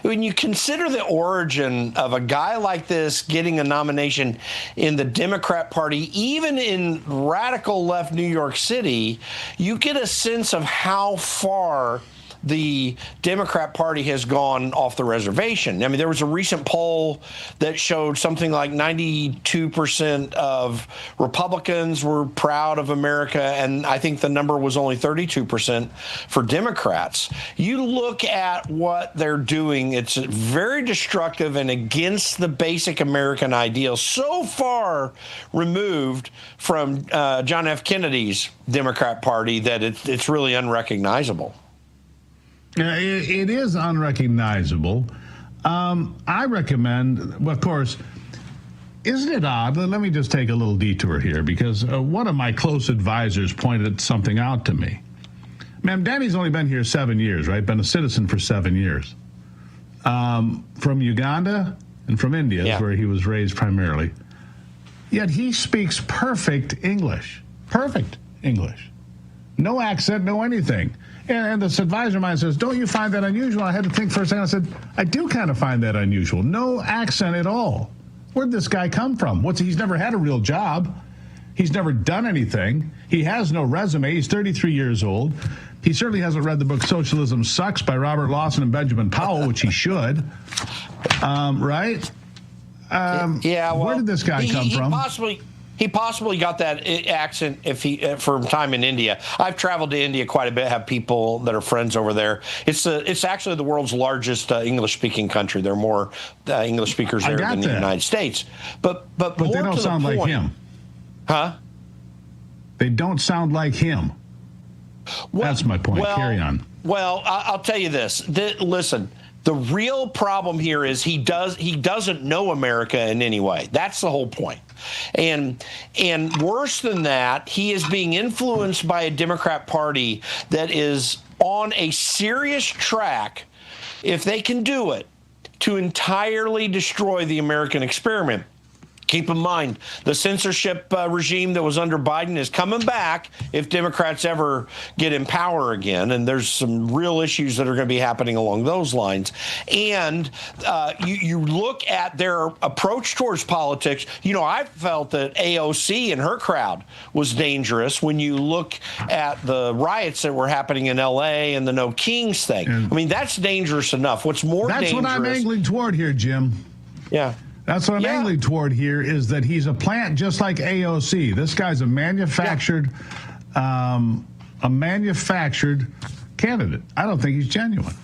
when you consider the origin of a guy like this getting a nomination in the Democrat Party, even in radical left New York City, you get a sense of how far the Democrat Party has gone off the reservation. I mean, there was a recent poll that showed something like 92% of Republicans were proud of America, and I think the number was only 32% for Democrats. You look at what they're doing, it's very destructive and against the basic American ideal, so far removed from John F. Kennedy's Democrat Party that it's really unrecognizable. It is unrecognizable. I recommend, well, of course, isn't it odd? Let me just take a little detour here, because one of my close advisors pointed something out to me. Memdani's only been here 7 years, right? Been a citizen for 7 years. From Uganda and from India, is where he was raised primarily. Yet he speaks perfect English. Perfect English. No accent, no anything. And this advisor of mine says, don't you find that unusual? I had to think for a second. I said, I do kind of find that unusual. No accent at all. Where'd this guy come from? He's never had a real job. He's never done anything. He has no resume. He's 33 years old. He certainly hasn't read the book Socialism Sucks by Robert Lawson and Benjamin Powell, which he should. Right? Where did this guy come from? He possibly got that accent from time in India. I've traveled to India quite a bit, have people that are friends over there. It's actually the world's largest English-speaking country. There are more English speakers there than the United States. But they don't sound like him. Huh? They don't sound like him. That's my point. Carry on. Well, I'll tell you this. Listen. The real problem here is he doesn't know America in any way. That's the whole point. And worse than that, he is being influenced by a Democrat Party that is on a serious track, if they can do it, to entirely destroy the American experiment. Keep in mind, the censorship regime that was under Biden is coming back if Democrats ever get in power again. And there's some real issues that are going to be happening along those lines. And you look at their approach towards politics. I felt that AOC and her crowd was dangerous when you look at the riots that were happening in L.A. and the No Kings thing. I mean, that's dangerous enough. What's more dangerous... That's what I'm angling toward here, Jim. Yeah. That's what I'm angling toward here, is that he's a plant just like AOC. This guy's a manufactured candidate. I don't think he's genuine.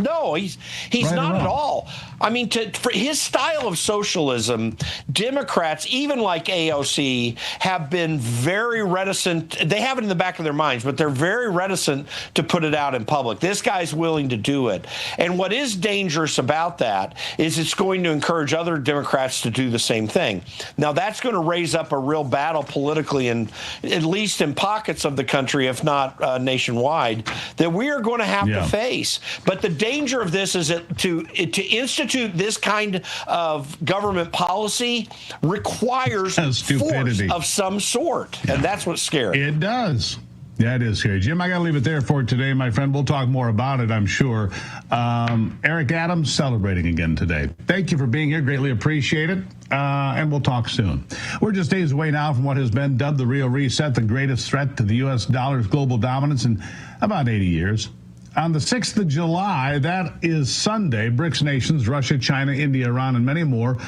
No, he's not at all. I mean, for his style of socialism, Democrats, even like AOC, have been very reticent. They have it in the back of their minds, but they're very reticent to put it out in public. This guy's willing to do it. And what is dangerous about that is it's going to encourage other Democrats to do the same thing. Now, that's going to raise up a real battle politically, and at least in pockets of the country, if not nationwide, that we are going to have to face. But the danger of this is that to institute this kind of government policy requires force of some sort, and that's what's scary. It does. Yeah, it is scary. Jim, I got to leave it there for today, my friend. We'll talk more about it, I'm sure. Eric Adams celebrating again today. Thank you for being here. Greatly appreciate it. And we'll talk soon. We're just days away now from what has been dubbed the real reset, the greatest threat to the U.S. dollar's global dominance in about 80 years. On the 6th of July, that is Sunday, BRICS nations, Russia, China, India, Iran, and many more,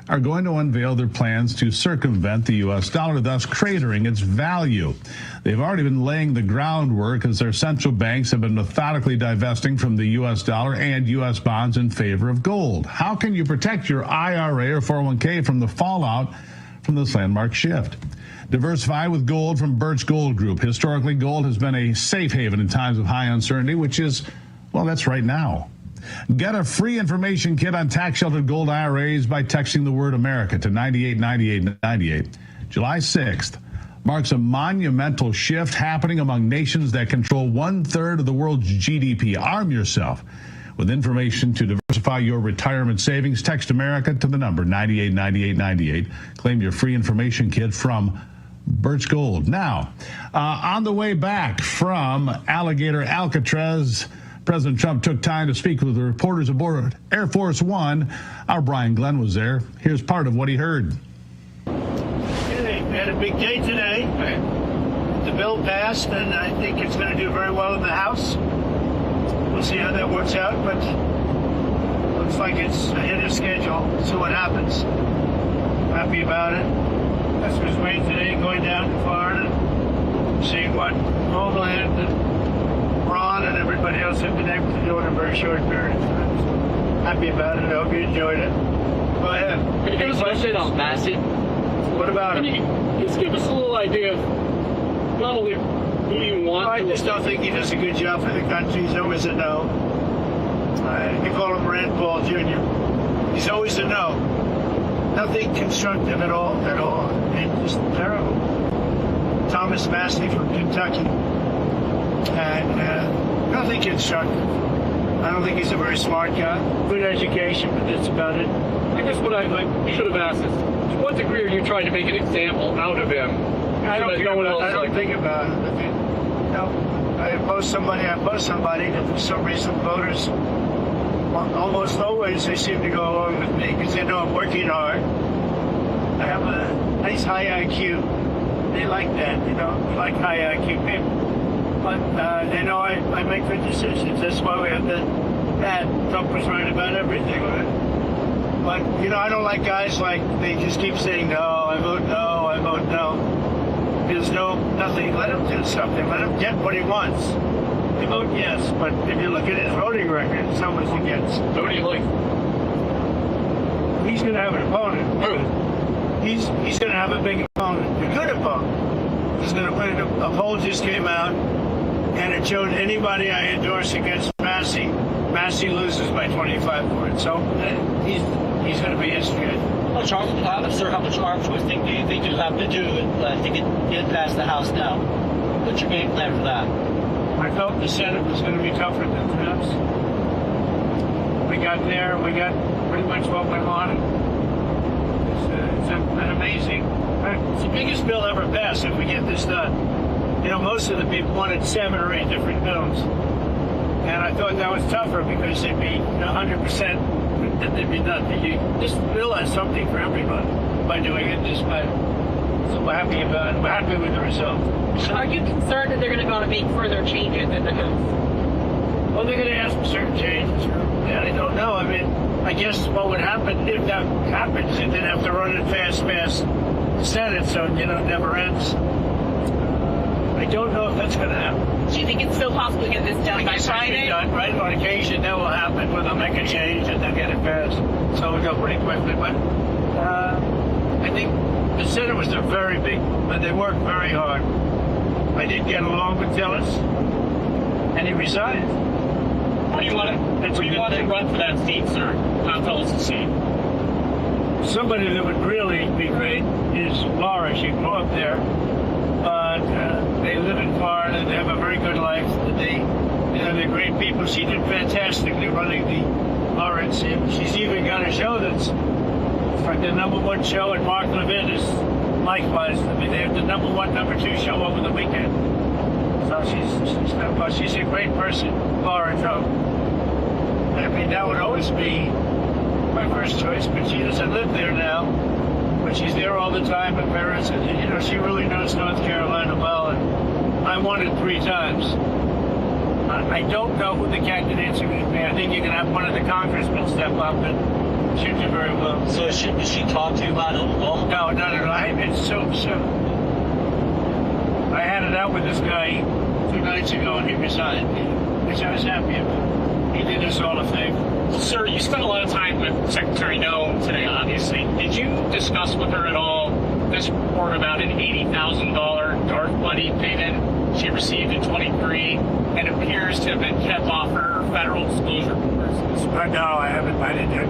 are going to unveil their plans to circumvent the U.S. dollar, thus cratering its value. They've already been laying the groundwork as their central banks have been methodically divesting from the U.S. dollar and U.S. bonds in favor of gold. How can you protect your IRA or 401k from the fallout from this landmark shift? Diversify with gold from Birch Gold Group. Historically, gold has been a safe haven in times of high uncertainty, which is, well, that's right now. Get a free information kit on tax-sheltered gold IRAs by texting the word America to 989898. July 6th marks a monumental shift happening among nations that control 1/3 of the world's GDP. Arm yourself with information to diversify your retirement savings. Text America to the number 989898. Claim your free information kit from Birch Gold. Now, on the way back from Alligator Alcatraz, President Trump took time to speak with the reporters aboard Air Force One. Our Brian Glenn was there. Here's part of what he heard. Okay, we had a big day today. The bill passed, and I think it's going to do very well in the House. We'll see how that works out, but looks like it's ahead of schedule. So what happens? Happy about it. That's what's waiting today, going down to Florida, seeing what Homeland and Ron and everybody else have been able to do in a very short period of time. So happy about it. I hope you enjoyed it. Go ahead. Can you give us an update on Massey? What about him? Can you just give us a little idea of not only who you want? I just don't think he does a good job for the country. He's always a no. You call him Rand Paul Jr. He's always a no. Nothing constructive at all. And just terrible. Thomas Massey from Kentucky. And nothing constructive. I don't think he's a very smart guy. Good education, but that's about it. I guess what I should have asked is, to what degree are you trying to make an example out of him? I don't think about it. I oppose somebody, that for some reason voters, almost always they seem to go along with me because they know I'm working hard. I have a nice high IQ. They like that, like high IQ people. But they know I make good decisions. That's why we have that Trump was right about everything. But, I don't like guys like they just keep saying, no, I vote no, I vote no. There's nothing. Let him do something. Let him get what he wants. They vote yes. But if you look at his voting record, it's almost against. Who do you like? He's going to have an opponent. Who? He's going to have a big opponent, a good opponent. He's going to put it. A poll just came out. And it showed anybody I endorse against Massey loses by 25 points. So he's going to be history. How much arm twisting do you think you have to do to get past the House now? What's your game plan for that? I felt the Senate was going to be tougher than the House. We got there. We got pretty much what we wanted. It's amazing. It's the biggest bill ever passed if we get this done. Most of the people wanted 7 or 8 different bills. And I thought that was tougher because it'd be 100% that they'd be done. This bill has something for everybody by doing it this way. So we're happy about it. We're happy with the result. Are you concerned that they're going to go to make further changes in the House? Well, they're going to ask for certain changes. Yeah, I don't know. I guess what would happen if that happens, they'd have to run it fast the Senate, so it never ends. I don't know if that's going to happen. Do you think it's still possible to get this done by Friday? Right, on occasion that will happen where they'll make a change and they'll get it passed. So we'll go pretty quickly. But I think the Senate was very big, but they worked very hard. I did get along with Tillis, and he resigned. What do you want to run for that seat, sir? Not Tillis' seat. Somebody that would really be great is Laura. She grew up there. But they live in Florida. They have a very good life. They they're great people. She did fantastically running the RNC. She's even got a show that's like the #1 show at Mark Levin is likewise. I mean, they have the #1, #2 show over the weekend. So she's a great person, Laura Trump. I mean, that would always be my first choice, but she doesn't live there now. But she's there all the time with parents, and you know, she really knows North Carolina well. And I won it 3 times. I don't know who the candidates are going to be. I think you can have one of the congressmen step up and should do very well. So does she talk to you about it at all? No. It's so. I had it out with this guy 2 nights ago, and he resigned, which I was happy about. He did us all a favor. Well, sir, you spent a lot of time with Secretary Noem today, obviously. Did you discuss with her at all this report about an $80,000 Darth Buddy payment she received in 23 and appears to have been kept off her federal disclosure reports? No, I haven't.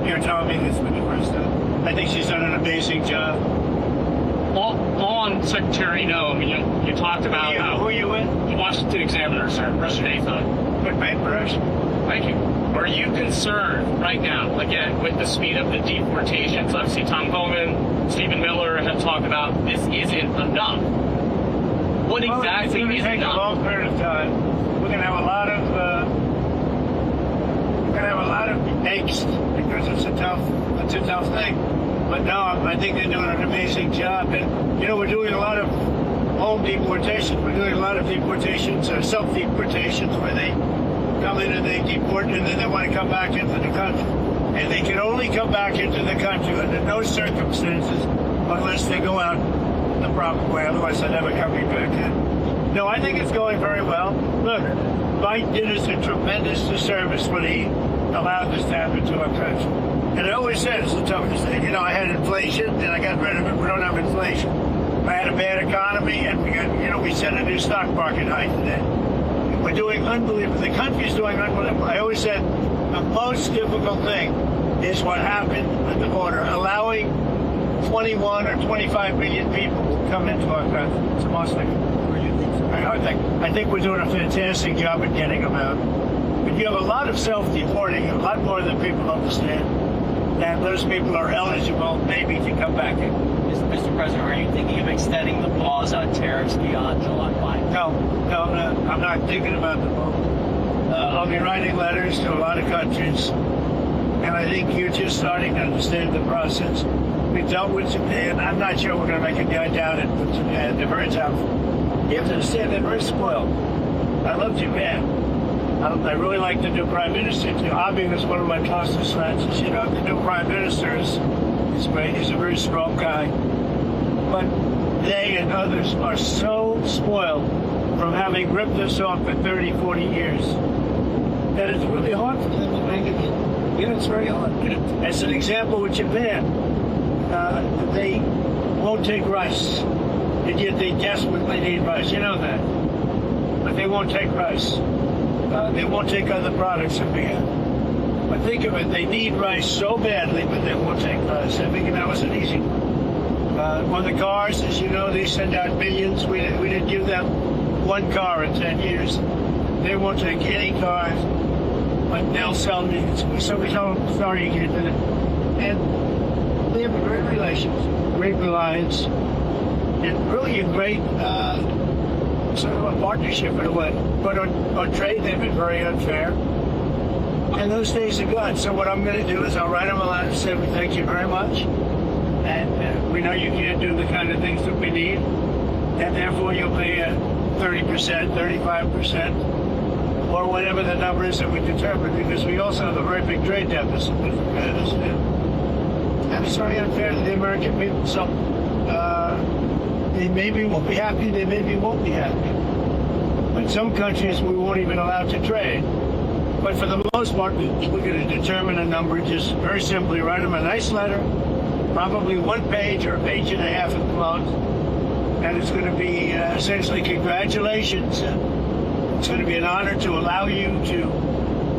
You're telling me this for the first time. I think she's done an amazing job. On Secretary Noem, you talked about who are you with? The Washington Examiner, sir, yesterday. Good paper. Thank you. Are you concerned right now, again, with the speed of the deportations? Obviously, Tom Bowman, Stephen Miller have talked about this isn't enough. What exactly is enough? It's going to take a long period of time. We're going to have a lot of angst because it's a tough thing. But no, I think they're doing an amazing job. And, you know, we're doing a lot of home deportations. We're doing a lot of deportations, self-deportations, where they come in and they deport and then they want to come back into the country. And they can only come back into the country under no circumstances unless they go out the proper way. Otherwise, they're never coming back in. No, I think it's going very well. Look, Biden did us a tremendous disservice when he allowed this to happen to our country. And I always said it's the toughest thing. You know, I had inflation and I got rid of it. We don't have inflation. I had a bad economy and we set a new stock market high today. We're doing unbelievable. The country's doing unbelievable. I always said the most difficult thing is what happened at the border, allowing 21 or 25 million people to come into our country. It's the most difficult. I think we're doing a fantastic job at getting them out. But you have a lot of self-deporting, a lot more than people understand. And those people are eligible maybe to come back in. Mr. President, are you thinking of extending the pause on tariffs beyond July 5? No, I'm not thinking about the vote. I'll be writing letters to a lot of countries, and I think you're just starting to understand the process. We dealt with Japan. I'm not sure we're going to make a guy down in Japan. They're very tough. You have to understand they're very spoiled. I love Japan. I really like the new prime minister. Abe was one of my closest friends. You know, the new prime minister is great. He's a very strong guy. But they and others are so spoiled from having ripped us off for 30, 40 years that it's really hard for them to make it. You know, it's very hard. As an example with Japan, they won't take rice, and yet they desperately need rice. You know that. But they won't take rice. They won't take other products that we have. But think of it, they need rice so badly, but they won't take rice. I think that was an easy one. On the cars, as you know, they send out millions. We didn't give them one car in 10 years. They won't take any cars, but they'll sell millions. So we tell them, sorry, you can't do it. And they have a great relationship, great reliance, and really a great sort of a partnership in a way. But on trade, they've been very unfair. And those days are gone. So what I'm going to do is I'll write them a letter and say, we thank you very much. And we know you can't do the kind of things that we need. And therefore, you'll pay 30%, 35%, or whatever the number is that we determine, because we also have a very big trade deficit with Canada. And it's very unfair to the American people. So they maybe won't be happy, they maybe won't be happy. But some countries we won't even allow to trade. But for the most part, we're going to determine a number, just very simply write them a nice letter, probably 1 page or a page and a half at the most. And it's going to be essentially congratulations. It's going to be an honor to allow you to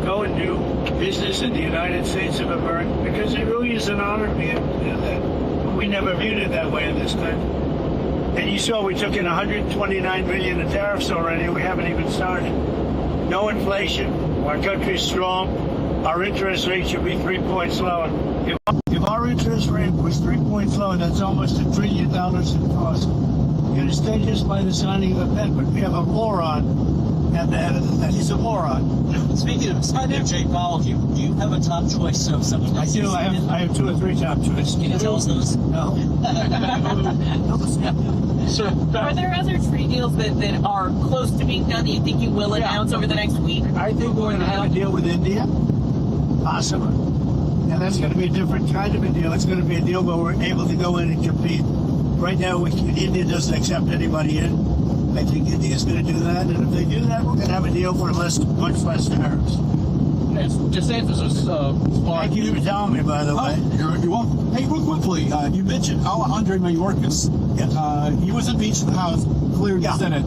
go and do business in the United States of America, because it really is an honor. We never viewed it that way in this country. And you saw we took in $129 million in tariffs already. We haven't even started. no inflation. Our country's strong. Our interest rate should be 3 points lower. If our interest rate was 3 points lower, that's almost $1 trillion in cost. You're going to stay just by the signing of a pen, but we have a moron at the head of the thing. He's a moron. Speaking of Jay Powell, do you have a top choice of someone? I do. I have 2 or 3 top choices. Can you tell us those? No. So, are there other trade deals that are close to being done that you think you will announce over the next week? I think we're going to have a deal with India, possibly. And that's going to be a different kind of a deal. It's going to be a deal where we're able to go in and compete. Right now, India doesn't accept anybody in. I think India's going to do that. And if they do that, we're going to have a deal for much less tariffs. DeSantis is Thank you for telling me, by the way. You're welcome. Hey, real quickly, you mentioned Alejandro Mayorkas. Yes. He was impeached in the House, cleared the Senate.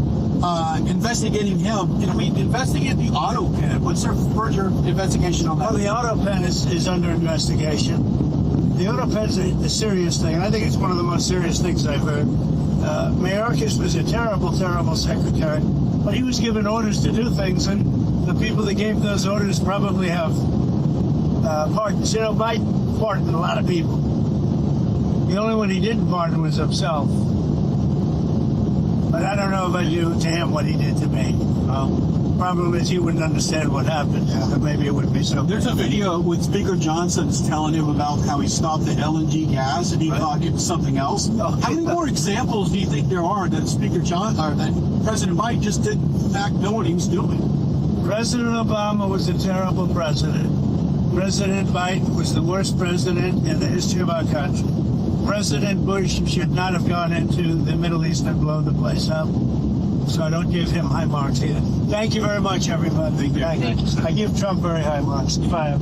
Investigating him. Can we investigate the auto pen? What's their further investigation on that? Well, the auto pen is under investigation. The auto pen's a serious thing, and I think it's one of the most serious things I've heard. Mayorkas was a terrible, terrible secretary, but he was given orders to do things, and the people that gave those orders probably have pardons. You know, Biden pardoned a lot of people. The only one he didn't pardon was himself. But I don't know if I do to him what he did to me. Problem is he wouldn't understand what happened. But maybe it would be so. There's a video with Speaker Johnson's telling him about how he stopped the LNG gas and he thought it was something else. How many more examples do you think there are that that President Biden just didn't know what he was doing? President Obama was a terrible president. President Biden was the worst president in the history of our country. President Bush should not have gone into the Middle East and blown the place up. So I don't give him high marks either. Thank you very much, everybody. Thank you. I give Trump very high marks. Bye.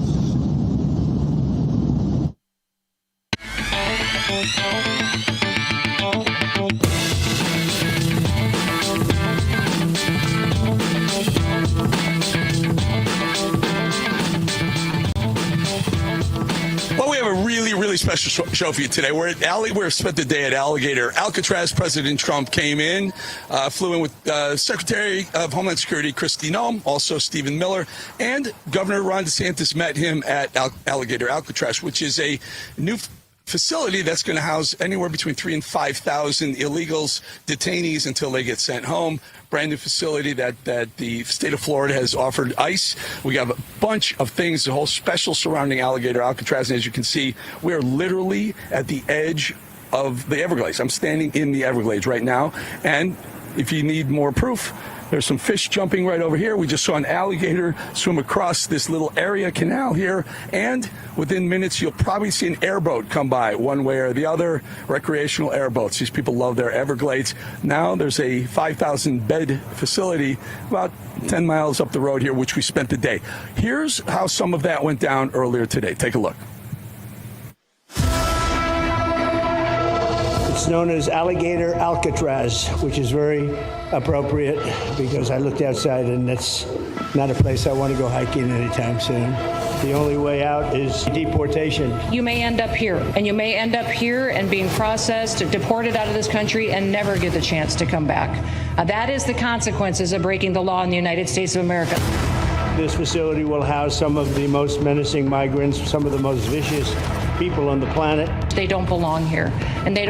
Well, we have a really special show for you today. We spent the day at Alligator Alcatraz. President Trump came in, flew in with Secretary of Homeland Security Kristi Noem, also Stephen Miller, and Governor Ron DeSantis met him at Alligator Alcatraz, which is a new facility that's going to house anywhere between 3,000 and 5,000 illegals, detainees until they get sent home. Brand new facility that the state of Florida has offered ICE. We have a bunch of things, the whole special surrounding Alligator Alcatraz. And as you can see, we are literally at the edge of the Everglades. I'm standing in the Everglades right now. And if you need more proof, there's some fish jumping right over here. We just saw an alligator swim across this little area canal here. And within minutes, you'll probably see an airboat come by one way or the other, recreational airboats. These people love their Everglades. Now there's a 5,000 bed facility about 10 miles up the road here, which we spent the day. Here's how some of that went down earlier today. Take a look. It's known as Alligator Alcatraz, which is very appropriate because I looked outside and that's not a place I want to go hiking anytime soon. The only way out is deportation. You may end up here, and you may end up here and being processed, deported out of this country, and never get the chance to come back. That is the consequences of breaking the law in the United States of America. This facility will house some of the most menacing migrants, some of the most vicious people on the planet. They don't belong here, and they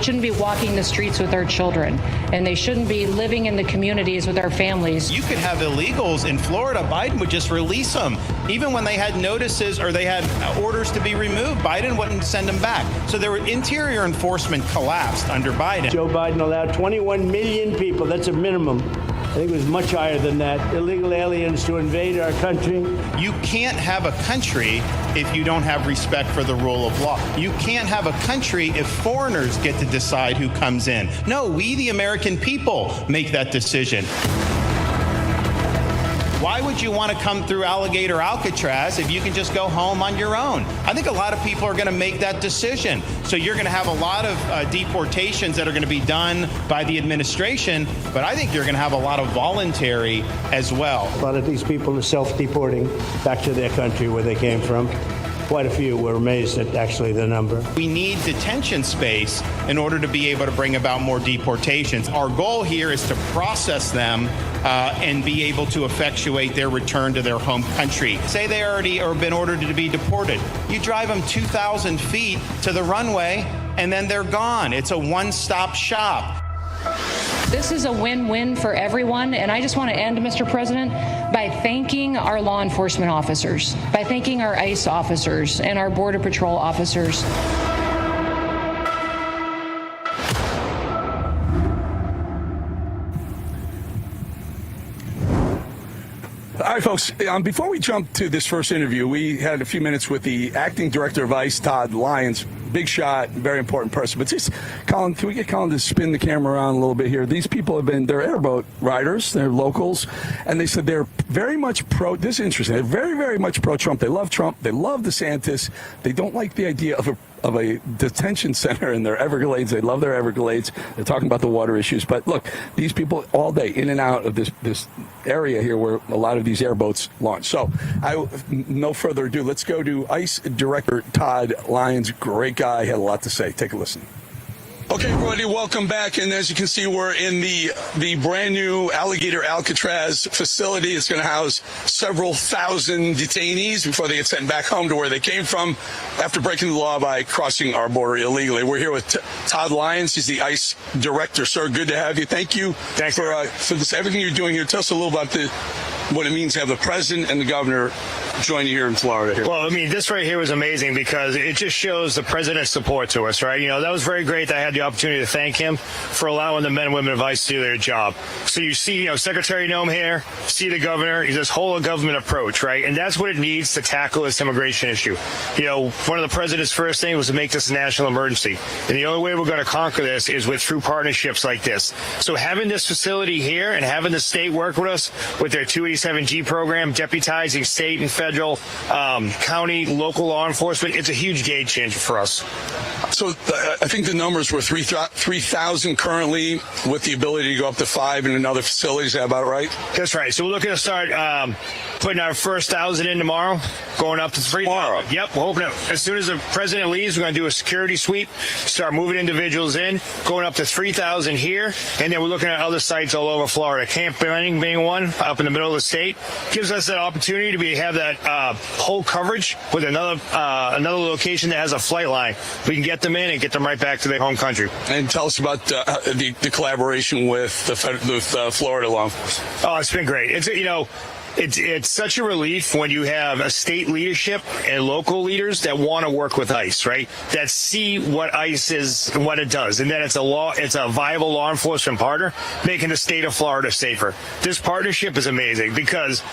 shouldn't be walking the streets with our children, and they shouldn't be living in the communities with our families. You could have illegals in Florida. Biden would just release them. Even when they had notices or they had orders to be removed, Biden wouldn't send them back. So their interior enforcement collapsed under Biden. Joe Biden allowed 21 million people, that's a minimum. I think it was much higher than that, illegal aliens to invade our country. You can't have a country if you don't have respect for the rule of law. You can't have a country if foreigners get to decide who comes in. No, we, the American people, make that decision. Why would you want to come through Alligator Alcatraz if you can just go home on your own? I think a lot of people are going to make that decision. So you're going to have a lot of deportations that are going to be done by the administration, but I think you're going to have a lot of voluntary as well. A lot of these people are self-deporting back to their country where they came from. quite a few. We're amazed at actually the number. We need detention space in order to be able to bring about more deportations. Our goal here is to process them and be able to effectuate their return to their home country. Say they already or been ordered to be deported. You drive them 2,000 feet to the runway and then they're gone. It's a one-stop shop. This is a win-win for everyone, and I just want to end, Mr. President, by thanking our law enforcement officers, by thanking our ICE officers and our Border Patrol officers. All right, folks, before we jump to this first interview, we had a few minutes with the acting director of ICE, Todd Lyons. Big shot, very important person. But just, Colin, can we get Colin to spin the camera around a little bit here? These people they're airboat riders, they're locals, and they said they're very much this is interesting, they're very, very much pro-Trump. They love Trump, they love DeSantis, they don't like the idea of a detention center in their Everglades. They love their Everglades. They're talking about the water issues. But look, these people all day in and out of this area here where a lot of these airboats launch. So no further ado, let's go to ICE Director Todd Lyons. Great guy, had a lot to say. Take a listen. Okay, everybody, welcome back. And as you can see, we're in the brand new Alligator Alcatraz facility. It's going to house several thousand detainees before they get sent back home to where they came from after breaking the law by crossing our border illegally. We're here with Todd Lyons. He's the ICE director. Sir, good to have you. Thank you for this, everything you're doing here. Tell us a little about what it means to have the president and the governor join you here in Florida. Here. Well, I mean, this right here was amazing because it just shows the president's support to us, right? You know, that was very great that I had the opportunity to thank him for allowing the men and women of ICE to do their job. So you see, Secretary Noem here, see the governor, this whole government approach, right? And that's what it needs to tackle this immigration issue. One of the president's first things was to make this a national emergency. And the only way we're going to conquer this is with through partnerships like this. So having this facility here and having the state work with us with their 287G program, deputizing state and federal, county, local law enforcement, it's a huge game changer for us. So I think the numbers were 3,000 currently with the ability to go up to 5 in another facility. Is that about right? That's right. So we're looking to start putting our first 1,000 in tomorrow, going up to 3,000. Tomorrow? Yep. We're hoping as soon as the president leaves, we're going to do a security sweep, start moving individuals in, going up to 3,000 here, and then we're looking at other sites all over Florida. Camp Bolling being one, up in the middle of the state, gives us that opportunity to have that whole coverage with another location that has a flight line. We can get them in and get them right back to their home country. And tell us about the collaboration with Florida law enforcement. Oh, it's been great. It's such a relief when you have a state leadership and local leaders that want to work with ICE, right? That see what ICE is and what it does, and then it's a viable law enforcement partner, making the state of Florida safer. This partnership is amazing because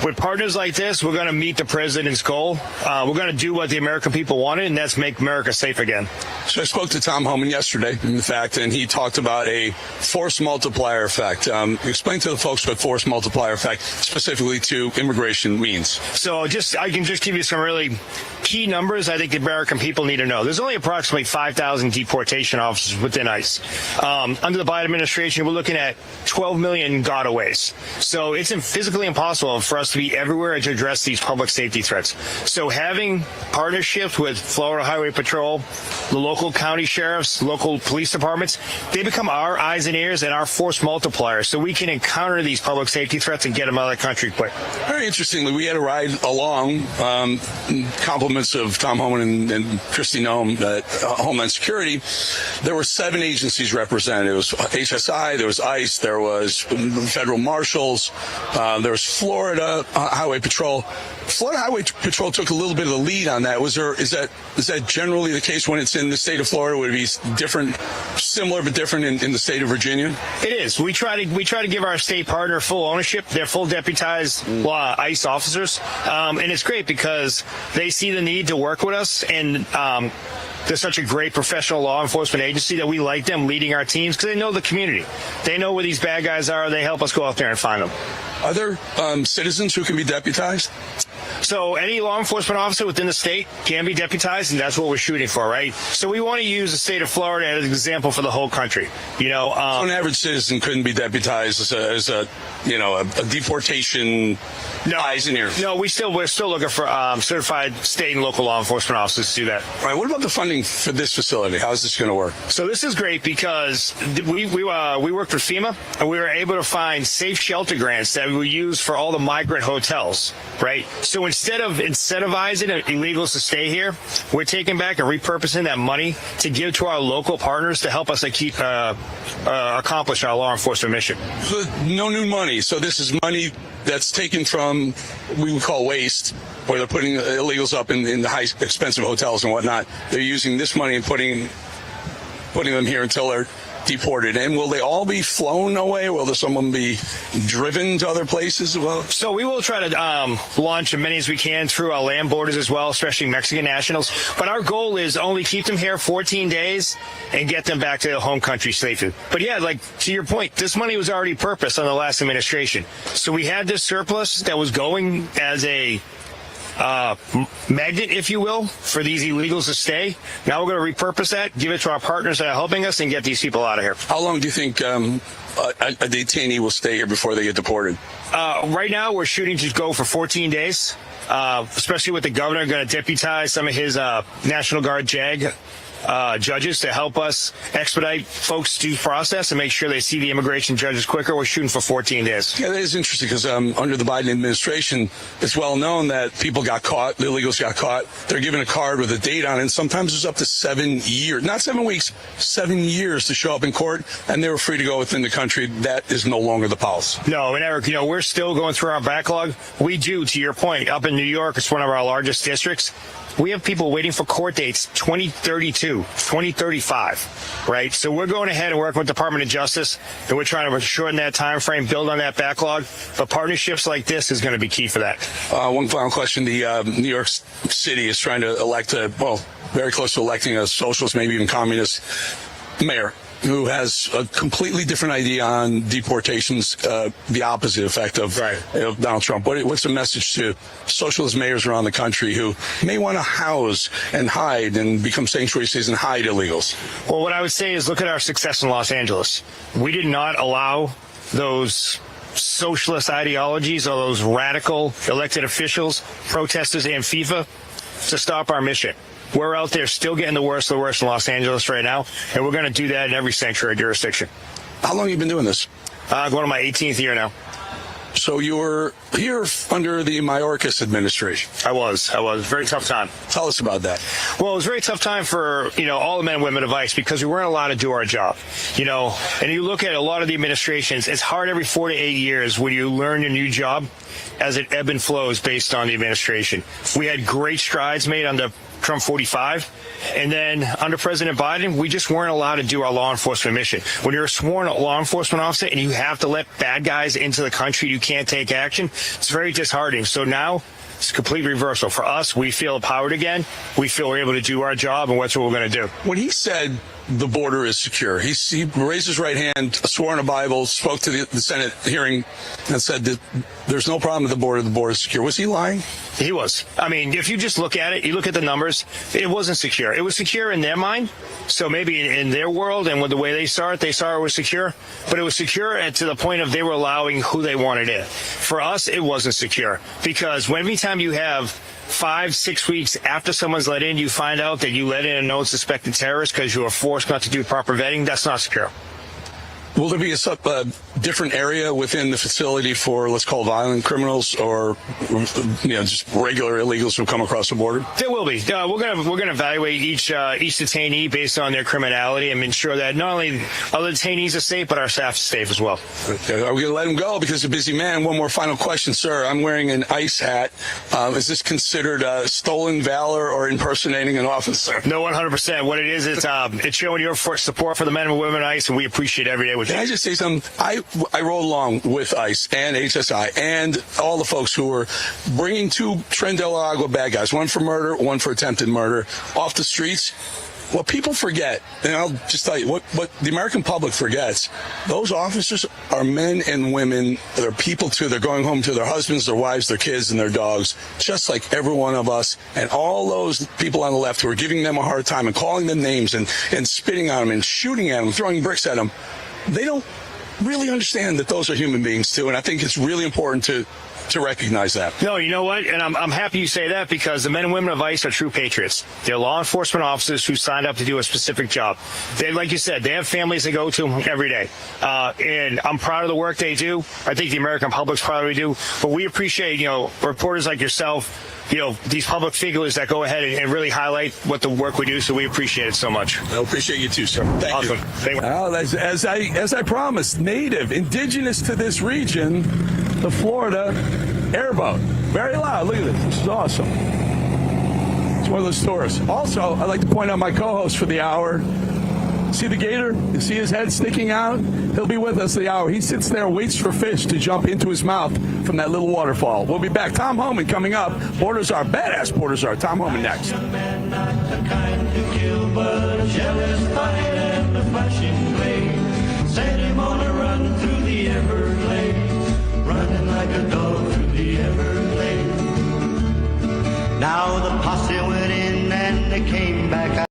with partners like this, we're going to meet the president's goal. We're going to do what the American people wanted, and that's make America safe again. So I spoke to Tom Homan yesterday, in fact, and he talked about a force multiplier effect. Explain to the folks what force multiplier effect specifically to immigration means. So I can just give you some really key numbers I think the American people need to know. There's only approximately 5,000 deportation officers within ICE. Under the Biden administration, we're looking at 12 million gotaways. So it's physically impossible for us to be everywhere and to address these public safety threats. So having partnerships with Florida Highway Patrol, the local county sheriffs, local police departments, they become our eyes and ears and our force multiplier so we can encounter these public safety threats and get them out of the country quick. Very interestingly, we had a ride along, compliments of Tom Homan and Kristi Noem at Homeland Security. There were 7 agencies represented. There was HSI, there was ICE, there was federal marshals, there was Florida Highway Patrol. Florida Highway Patrol took a little bit of the lead on that. Is that generally the case when it's in the state of Florida? Would it be different, similar but different in the state of Virginia? It is. We try to give our state partner full ownership. They're full deputized ICE officers, and it's great because they see the need to work with us, and they're such a great professional law enforcement agency that we like them leading our teams because they know the community. They know where these bad guys are. They help us go out there and find them. Are there citizens who can be deputized? So any law enforcement officer within the state can be deputized, and that's what we're shooting for, right? So we want to use the state of Florida as an example for the whole country. You know, so an average citizen couldn't be deputized as a deportation eyes and ears. No, we're still looking for certified state and local law enforcement officers to do that. All right. What about the funding for this facility? How is this going to work? So this is great because we worked with FEMA, and we were able to find safe shelter grants that we use for all the migrant hotels, right? So instead of incentivizing illegals to stay here, we're taking back and repurposing that money to give to our local partners to help us accomplish our law enforcement mission. So no new money. So this is money that's taken from we would call waste, where they're putting illegals up in the high expensive hotels and whatnot. They're using this money and putting them here until they're deported. And will they all be flown away? Will someone be driven to other places as well? So we will try to launch as many as we can through our land borders as well, especially Mexican nationals. But our goal is only keep them here 14 days and get them back to their home country safely. But yeah, like to your point, this money was already purposed on the last administration. So we had this surplus that was going as a magnet, if you will, for these illegals to stay. Now we're going to repurpose that, give it to our partners that are helping us, and get these people out of here. How long do you think a detainee will stay here before they get deported? Right now, we're shooting to go for 14 days, especially with the governor going to deputize some of his National Guard JAG judges to help us expedite folks' due process and make sure they see the immigration judges quicker. We're shooting for 14 days. Yeah, that is interesting because under the Biden administration, it's well known that people got caught, the illegals got caught. They're given a card with a date on it, and sometimes it's up to 7 years, not 7 weeks, 7 years to show up in court, and they were free to go within the country. That is no longer the policy. No, and Eric, we're still going through our backlog. We do, to your point, up in New York, it's one of our largest districts. We have people waiting for court dates 2032, 2035, right? So we're going ahead and working with the Department of Justice, and we're trying to shorten that time frame, build on that backlog. But partnerships like this is going to be key for that. One final question. The New York City is trying to elect very close to electing a socialist, maybe even communist mayor, who has a completely different idea on deportations, the opposite effect of Donald Trump. What's the message to socialist mayors around the country who may want to house and hide and become sanctuary cities and hide illegals? Well, what I would say is look at our success in Los Angeles. We did not allow those socialist ideologies or those radical elected officials, protesters, and FIFA to stop our mission. We're out there still getting the worst of the worst in Los Angeles right now, and we're going to do that in every sanctuary jurisdiction. How long have you been doing this? Going to my 18th year now. So you were here under the Mayorkas administration. I was. Very tough time. Tell us about that. Well, it was a very tough time for, all the men and women of ICE because we weren't allowed to do our job, and you look at a lot of the administrations, it's hard every 4 to 8 years when you learn a new job as it ebb and flows based on the administration. We had great strides made under Trump 45. And then under President Biden, we just weren't allowed to do our law enforcement mission. When you're a sworn law enforcement officer and you have to let bad guys into the country, you can't take action. It's very disheartening. So now it's a complete reversal. For us, we feel empowered again. We feel we're able to do our job, and that's what we're going to do. When he said the border is secure, he raised his right hand, swore in a Bible, spoke to the Senate hearing, and said that there's no problem with the border is secure. Was he lying? He was. I mean, if you just look at it, you look at the numbers, it wasn't secure. It was secure in their mind. So maybe in their world and with the way they saw it was secure. But it was secure to the point of they were allowing who they wanted in. For us, it wasn't secure. Because every time you have 5-6 weeks after someone's let in, you find out that you let in a known suspected terrorist because you were forced not to do proper vetting, that's not secure. Will there be a different area within the facility for, let's call, violent criminals or just regular illegals who come across the border? There will be. We're going to evaluate each detainee based on their criminality and ensure that not only other detainees are safe, but our staff is safe as well. Okay. Are we going to let him go because he's a busy man? One more final question, sir. I'm wearing an ICE hat. Is this considered stolen valor or impersonating an officer? No, 100%. What it is, it's showing your support for the men and women of ICE, and we appreciate every day with you. Can I just say something? I rode along with ICE and HSI and all the folks who were bringing 2 Tren de la Agua bad guys, one for murder, one for attempted murder, off the streets. what people forget, and I'll just tell you, what the American public forgets, those officers are men and women. They're people too. They're going home to their husbands, their wives, their kids, and their dogs, just like every one of us. And all those people on the left who are giving them a hard time and calling them names and spitting on them and shooting at them, throwing bricks at them, they don't really understand that those are human beings too. And I think it's really important to recognize that. No, you know what? And I'm happy you say that, because the men and women of ICE are true patriots. They're law enforcement officers who signed up to do a specific job. They, like you said, they have families they go to every day. And I'm proud of the work they do. I think the American public's proud of what we do. But we appreciate, reporters like yourself, these public figures that go ahead and really highlight what the work we do. So we appreciate it so much. I appreciate you too, sir. Thank you. Thank you. Well, as I promised, native, indigenous to this region, the Florida airboat. Very loud. Look at this. This is awesome. It's one of those tours. Also, I'd like to point out my co-host for the hour. See the gator? You see his head sticking out? He'll be with us the hour. He sits there, waits for fish to jump into his mouth from that little waterfall. We'll be back. Tom Homan coming up. Borders are badass. Borders are. Tom Homan next. Set him on a run through the Everglades, running like a dog through the Everglades. Now the posse went in and they came back out.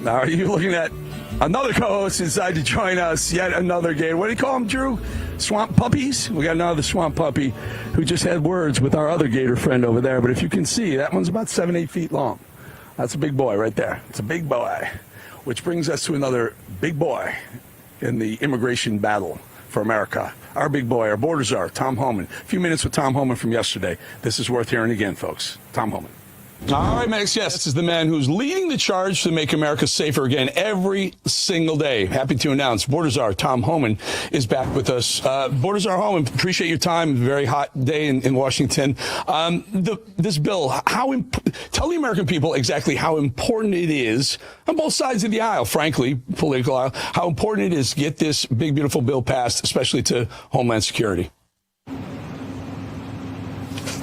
Now, are you looking at another co-host inside to join us? Yet another gator. What do you call them, Drew? Swamp puppies? We got another swamp puppy who just had words with our other gator friend over there. But if you can see, that one's about 7-8 feet long. That's a big boy right there. It's a big boy. Which brings us to another big boy in the immigration battle for America. Our big boy, our border czar, Tom Homan. A few minutes with Tom Homan from yesterday. This is worth hearing again, folks. Tom Homan. All right, Max. Yes, this is the man who's leading the charge to make America safer again every single day. Happy to announce Border Czar Tom Homan is back with us. Border Czar Homan, appreciate your time. Very hot day in Washington. This bill, tell the American people exactly how important it is on both sides of the aisle, frankly, political aisle, how important it is to get this big, beautiful bill passed, especially to Homeland Security.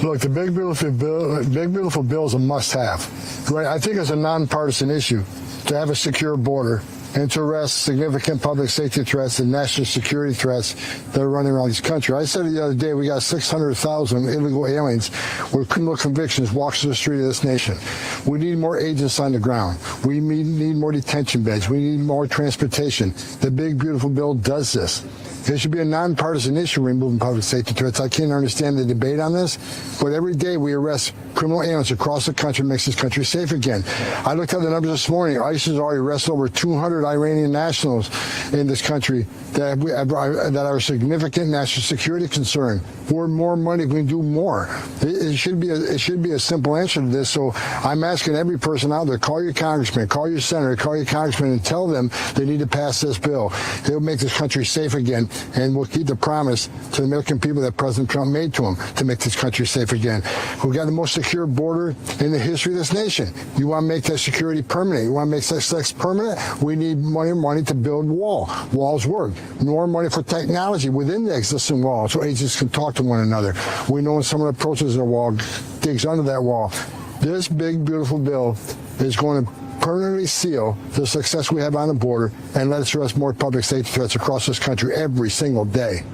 Look, the big beautiful bill is a must-have. Right? I think it's a nonpartisan issue to have a secure border and to arrest significant public safety threats and national security threats that are running around this country. I said the other day we got 600,000 illegal aliens with criminal convictions walking the street of this nation. We need more agents on the ground. We need more detention beds. We need more transportation. The big beautiful bill does this. It should be a nonpartisan issue, removing public safety threats. I can't understand the debate on this, but every day we arrest criminal aliens across the country, makes this country safe again. I looked at the numbers this morning. ICE has already arrested over 200 Iranian nationals in this country that are a significant national security concern. For more money, we can do more. It should be a simple answer to this. So I'm asking every person out there, call your congressman, call your senator, call your congressman, and tell them they need to pass this bill. It'll make this country safe again, and we'll keep the promise to the American people that President Trump made to them to make this country safe again. We've got the most secure border in the history of this nation. You want to make that security permanent. You want to make sex permanent? We need money to build walls work. More money for technology within the existing wall so agents can talk to one another. We know some of the approaches to the wall digs under that wall. This big, beautiful bill is going to permanently seal the success we have on the border and let us arrest more public safety threats across this country every single day.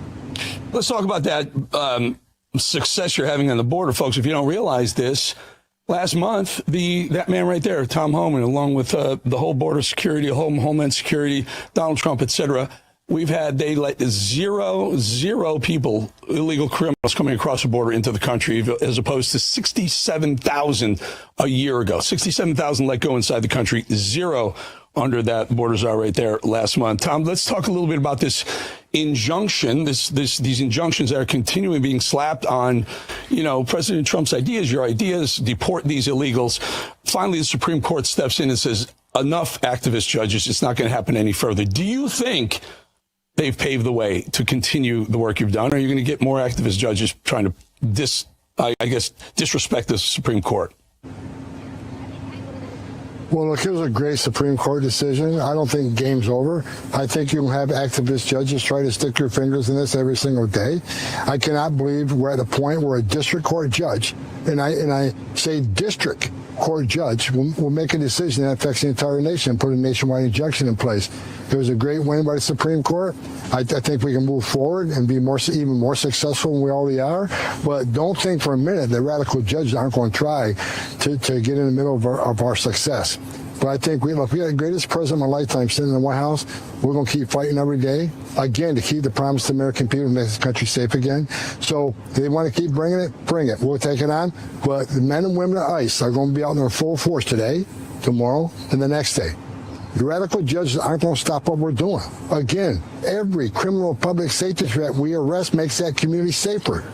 Let's talk about that success you're having on the border, folks. If you don't realize this, last month, that man right there, Tom Homan, along with the whole border security, Homeland Security, Donald Trump, et cetera, they let zero people, illegal criminals coming across the border into the country, as opposed to 67,000 a year ago. 67,000 let go inside the country, zero under that border czar right there last month. Tom, let's talk a little bit about this injunction, these injunctions that are continually being slapped on, President Trump's ideas, your ideas, deport these illegals. Finally, the Supreme Court steps in and says, enough, activist judges, it's not going to happen any further. Do you think they've paved the way to continue the work you've done? Or are you going to get more activist judges trying to disrespect the Supreme Court? Well, look, it was a great Supreme Court decision. I don't think game's over. I think you'll have activist judges try to stick their fingers in this every single day. I cannot believe we're at a point where a district court judge, and I say district court judge, will make a decision that affects the entire nation and put a nationwide injunction in place. It was a great win by the Supreme Court. I think we can move forward and be even more successful than we already are. But don't think for a minute that radical judges aren't going to try to get in the middle of our success. But I think we got the greatest president of my lifetime sitting in the White House. We're going to keep fighting every day, again, to keep the promise to the American people to make this country safe again. So if they want to keep bringing it, bring it. We'll take it on. But the men and women of ICE are going to be out in their full force today, tomorrow, and the next day. The radical judges aren't going to stop what we're doing. Again, every criminal public safety threat we arrest makes that community safer.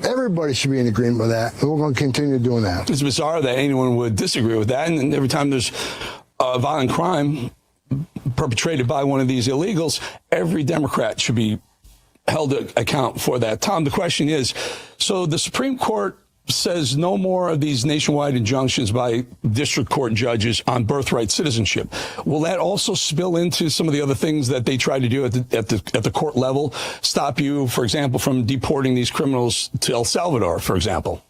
Everybody should be in agreement with that, and we're going to continue doing that. It's bizarre that anyone would disagree with that, and every time there's violent crime perpetrated by one of these illegals, every Democrat should be held to account for that. Tom, the question is, so the Supreme Court says no more of these nationwide injunctions by district court judges on birthright citizenship. Will that also spill into some of the other things that they try to do at the court level? Stop you, for example, from deporting these criminals to El Salvador, for example?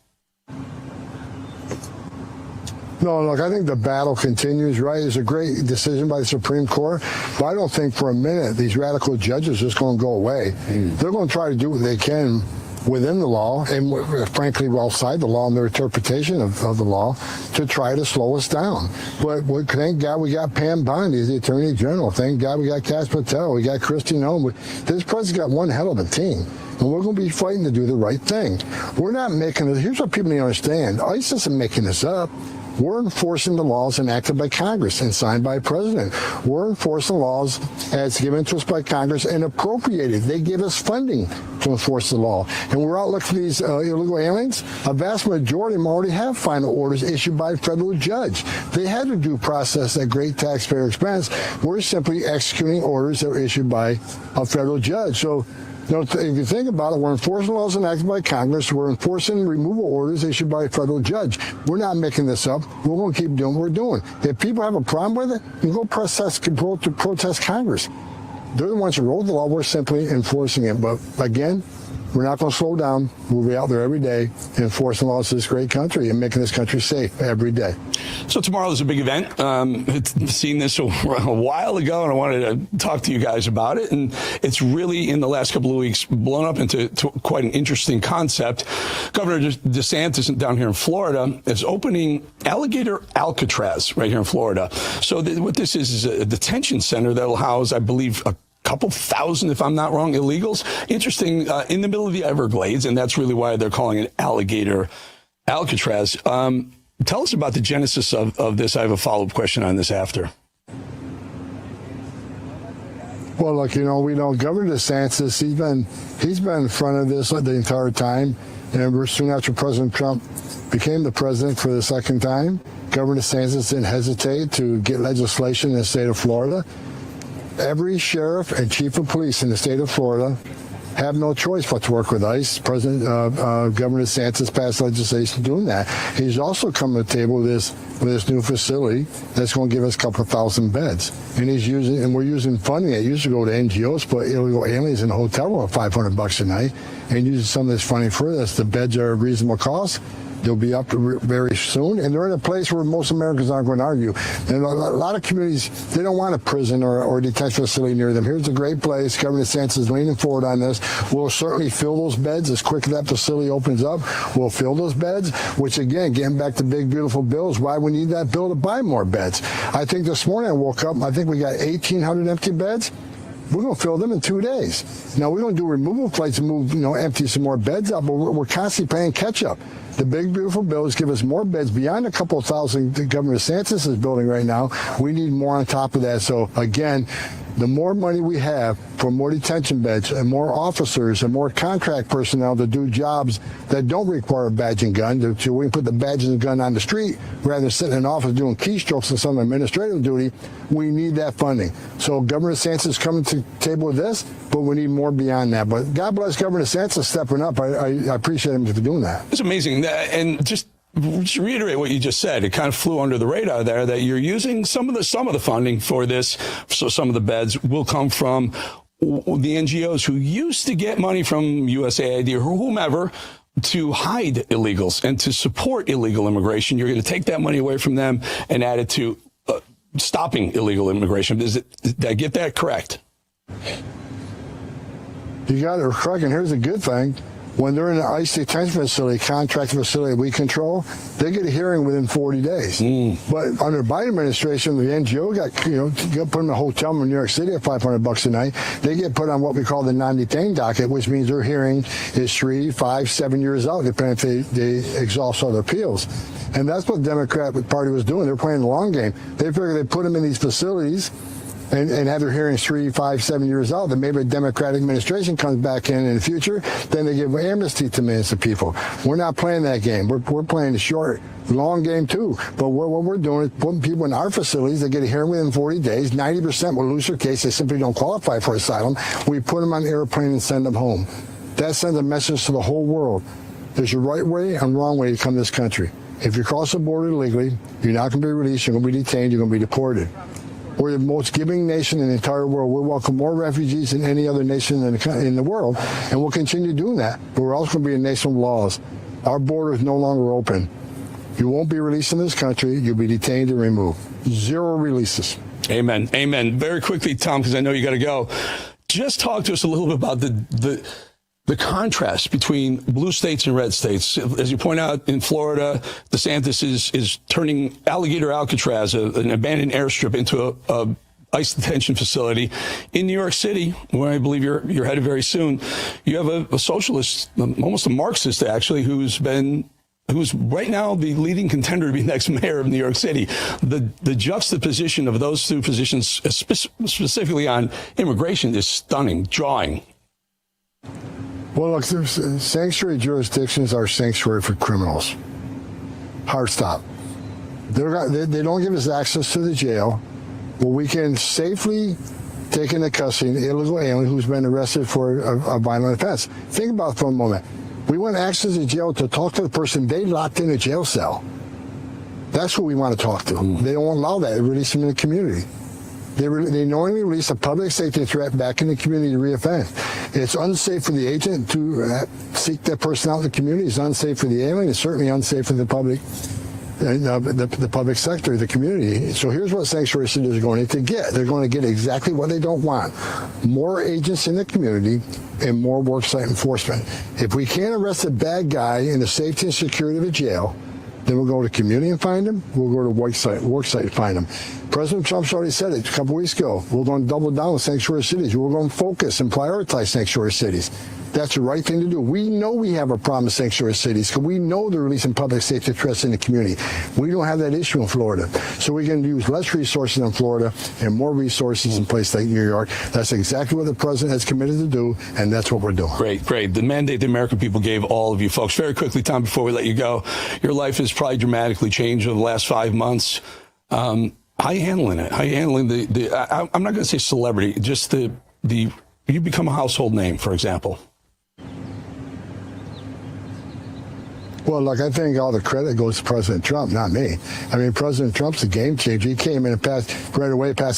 No, look, I think the battle continues, right? It's a great decision by the Supreme Court, but I don't think for a minute these radical judges are just going to go away. They're going to try to do what they can within the law and frankly outside the law and their interpretation of the law to try to slow us down. But thank God we got Pam Bondi as the Attorney General. Thank God we got Kash Patel. We got Kristi Noem. This president's got one hell of a team. And we're going to be fighting to do the right thing. We're not making it. Here's what people need to understand. ICE isn't making this up. We're enforcing the laws enacted by Congress and signed by the president. We're enforcing laws as given to us by Congress and appropriated. They give us funding to enforce the law. And we're out looking for these illegal aliens. A vast majority of them already have final orders issued by a federal judge. They had to due process at great taxpayer expense. We're simply executing orders that were issued by a federal judge. So, if you think about it, we're enforcing laws enacted by Congress. We're enforcing removal orders issued by a federal judge. We're not making this up. We're going to keep doing what we're doing. If people have a problem with it, you go protest Congress. They're the ones who wrote the law. We're simply enforcing it. But again, We're not going to slow down. We'll be out there every day enforcing laws of this great country and making this country safe every day. So tomorrow there's a big event. I've seen this a while ago, and I wanted to talk to you guys about it. And it's really, in the last couple of weeks, blown up into quite an interesting concept. Governor DeSantis down here in Florida is opening Alligator Alcatraz right here in Florida. So what this is a detention center that will house, I believe, a couple thousand, if I'm not wrong, illegals. Interesting, in the middle of the Everglades, and that's really why they're calling it Alligator Alcatraz. Tell us about the genesis of this. I have a follow-up question on this after. Well, look, we know Governor DeSantis, he's been in front of this the entire time. And soon after President Trump became the president for the second time, Governor DeSantis didn't hesitate to get legislation in the state of Florida. Every sheriff and chief of police in the state of Florida have no choice but to work with ICE. Governor DeSantis passed legislation doing that. He's also come to the table with this new facility that's going to give us a couple thousand beds. And we're using funding that used to go to NGOs, put illegal aliens in a hotel room at $500 a night, and using some of this funding for this. The beds are a reasonable cost. They'll be up very soon, and they're in a place where most Americans aren't going to argue. And a lot of communities, they don't want a prison or a detention facility near them. Here's a great place. Governor DeSantis is leaning forward on this. We'll certainly fill those beds as quick as that facility opens up. We'll fill those beds, which, again, getting back to big, beautiful bills, why we need that bill to buy more beds. I think this morning I woke up, I think we got 1,800 empty beds. We're going to fill them in 2 days. Now, we're going to do removal flights and move, empty some more beds up, but we're constantly playing catch up. The big, beautiful bills give us more beds beyond a couple of thousand that Governor DeSantis is building right now. We need more on top of that. So, again, the more money we have for more detention beds and more officers and more contract personnel to do jobs that don't require a badge and gun, so we can put the badge and gun on the street rather than sitting in an office doing keystrokes and some administrative duty, we need that funding. So Governor DeSantis is coming to the table with this, but we need more beyond that. But God bless Governor DeSantis stepping up. I appreciate him for doing that. It's amazing. And just reiterate what you just said. It kind of flew under the radar there that you're using some of the funding for this. So some of the beds will come from the NGOs who used to get money from USAID or whomever to hide illegals and to support illegal immigration. You're going to take that money away from them and add it to stopping illegal immigration. Did I get that correct? You got it correct. And here's the good thing. When they're in an ICE detention facility, contract facility we control, they get a hearing within 40 days. But under the Biden administration, the NGO got put them in a hotel room in New York City at $500 a night. They get put on what we call the non-detained docket, which means their hearing is 3, 5, 7 years out, depending if they exhaust other appeals. And that's what the Democratic Party was doing. They're playing the long game. They figured they put them in these facilities and have their hearings 3, 5, 7 years out. Then maybe a Democratic administration comes back in the future. Then they give amnesty to millions of people. We're not playing that game. We're playing the short, long game too. But what we're doing is putting people in our facilities that get a hearing within 40 days. 90% will lose their case. They simply don't qualify for asylum. We put them on an airplane and send them home. That sends a message to the whole world. There's a right way and wrong way to come to this country. If you cross the border illegally, you're not going to be released. You're going to be detained. You're going to be deported. We're the most giving nation in the entire world. We welcome more refugees than any other nation in the world, and we'll continue doing that. But we're also going to be a nation of laws. Our border is no longer open. You won't be released in this country. You'll be detained and removed. 0 releases. Amen. Amen. Very quickly, Tom, because I know you got to go. Just talk to us a little bit about the contrast between blue states and red states. As you point out, in Florida, DeSantis is turning Alligator Alcatraz, an abandoned airstrip, into a ICE detention facility. In New York City, where I believe you're headed very soon, you have a socialist, almost a Marxist actually, who's right now the leading contender to be next mayor of New York City. The juxtaposition of those two positions, specifically on immigration, is stunning, drawing. Well, look, sanctuary jurisdictions are sanctuary for criminals. Hard stop. They don't give us access to the jail where we can safely take into custody an illegal alien who's been arrested for a violent offense. Think about it for a moment. We want access to jail to talk to the person they locked in a jail cell. That's who we want to talk to. They don't allow that. They release them in the community. They knowingly release a public safety threat back in the community to reoffend. It's unsafe for the agent to seek that person out in the community. It's unsafe for the alien. It's certainly unsafe for the public. The public sector, the community. So here's what sanctuary cities are going to get. They're going to get exactly what they don't want. More agents in the community and more worksite enforcement. If we can't arrest a bad guy in the safety and security of a jail, then we'll go to community and find him. We'll go to worksite and find him. President Trump's already said it a couple weeks ago. We're going to double down on sanctuary cities. We're going to focus and prioritize sanctuary cities. That's the right thing to do. We know we have a problem with sanctuary cities because we know they're releasing public safety threats in the community. We don't have that issue in Florida. So we're going to use less resources in Florida and more resources in places like New York. That's exactly what the president has committed to do, and that's what we're doing. Great. The mandate the American people gave all of you folks. Very quickly, Tom, before we let you go, your life has probably dramatically changed over the last 5 months. How are you handling it? How are you handling I'm not going to say celebrity, just you become a household name, for example. Well, look, I think all the credit goes to President Trump, not me. I mean, President Trump's a game changer. He came in and passed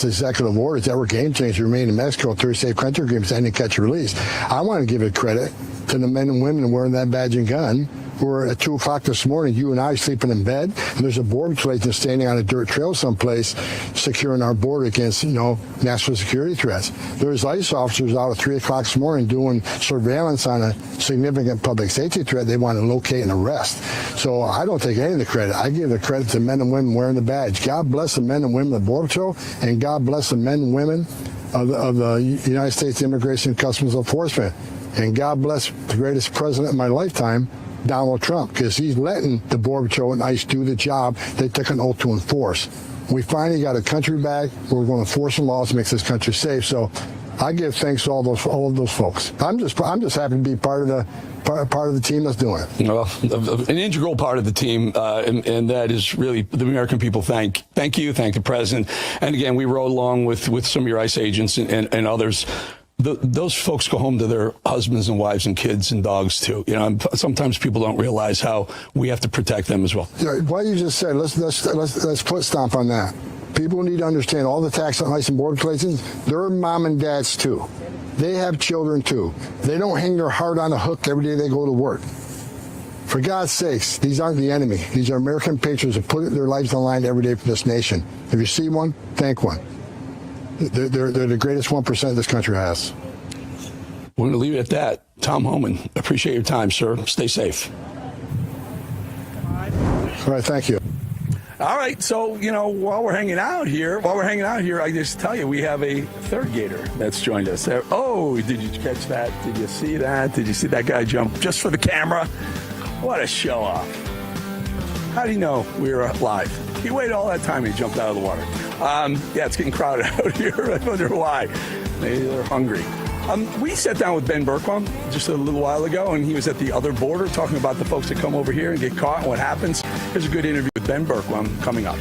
executive orders that were game changers. Remain in Mexico through safe country agreements, ending catch and release. I want to give it credit to the men and women wearing that badge and gun who were at 2 o'clock this morning, you and I sleeping in bed, and there's a border patrol agent standing on a dirt trail someplace securing our border against, national security threats. There's ICE officers out at 3 o'clock this morning doing surveillance on a significant public safety threat they want to locate and arrest. So I don't take any of the credit. I give the credit to men and women wearing the badge. God bless the men and women of the Border Patrol, and God bless the men and women of the United States Immigration and Customs Enforcement. And God bless the greatest president in my lifetime, Donald Trump, because he's letting the Border Patrol and ICE do the job they took an oath to enforce. We finally got a country back. We're going to enforce some laws to make this country safe. So I give thanks to all of those folks. I'm just happy to be part of the team that's doing it. Well, an integral part of the team, and that is really the American people. Thank you, thank the president. And again, we rode along with some of your ICE agents and others. Those folks go home to their husbands and wives and kids and dogs too. Sometimes people don't realize how we have to protect them as well. What you just said, let's put stomp on that. People need to understand all the tax on ICE and border patrol agents, they're mom and dads too. They have children too. They don't hang their heart on a hook every day they go to work. For God's sakes, these aren't the enemy. These are American patriots who put their lives on the line every day for this nation. If you see one, thank one. They're the greatest 1% this country has. We're going to leave it at that. Tom Homan, appreciate your time, sir. Stay safe. All right, thank you. All right, so, while we're hanging out here, I just tell you, we have a third gator that's joined us. Oh, did you catch that? Did you see that? Did you see that guy jump just for the camera? What a show off. How do you know we were live? He waited all that time and he jumped out of the water. Yeah, it's getting crowded out here. I wonder why. Maybe they're hungry. We sat down with Ben Bergquam just a little while ago, and he was at the other border talking about the folks that come over here and get caught and what happens. Here's a good interview with Ben Bergquam coming up.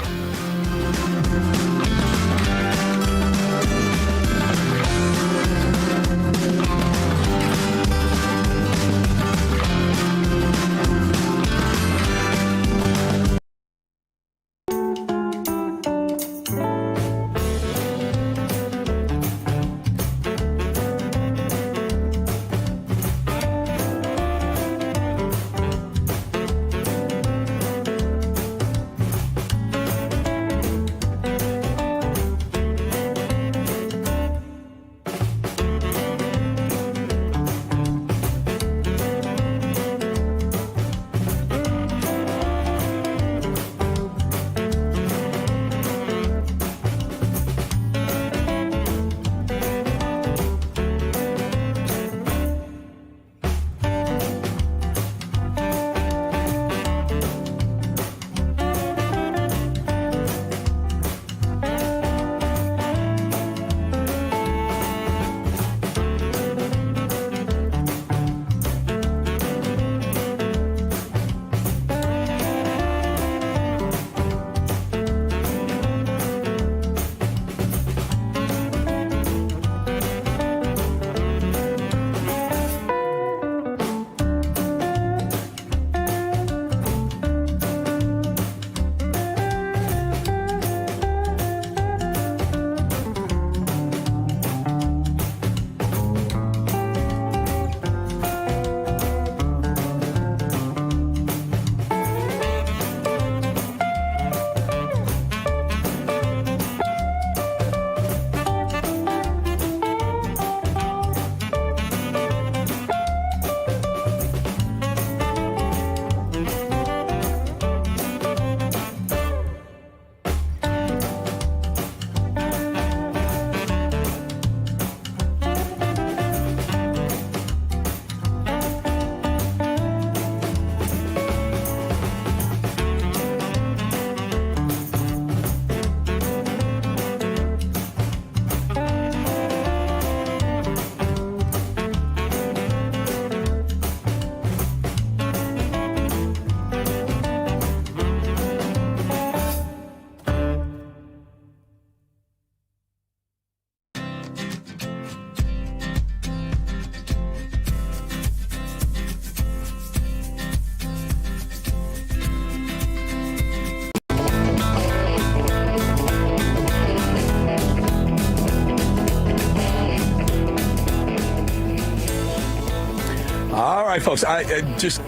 right, folks. I just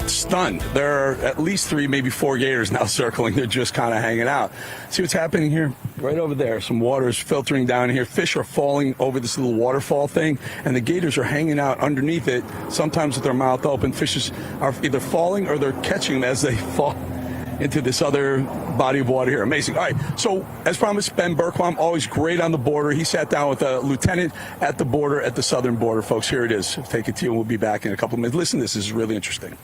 stunned. There are at least 3, maybe 4 gators now circling. They're just kind of hanging out. See what's happening here? Right over there. Some water is filtering down here. Fish are falling over this little waterfall thing, and the gators are hanging out underneath it, sometimes with their mouth open. Fishes are either falling or they're catching them as they fall into this other body of water here. Amazing. All right. So, as promised, Ben Bergquam, always great on the border. He sat down with a lieutenant at the border, at the southern border. Folks, here it is. Take it to you, and we'll be back in a couple of minutes. Listen, this is really interesting.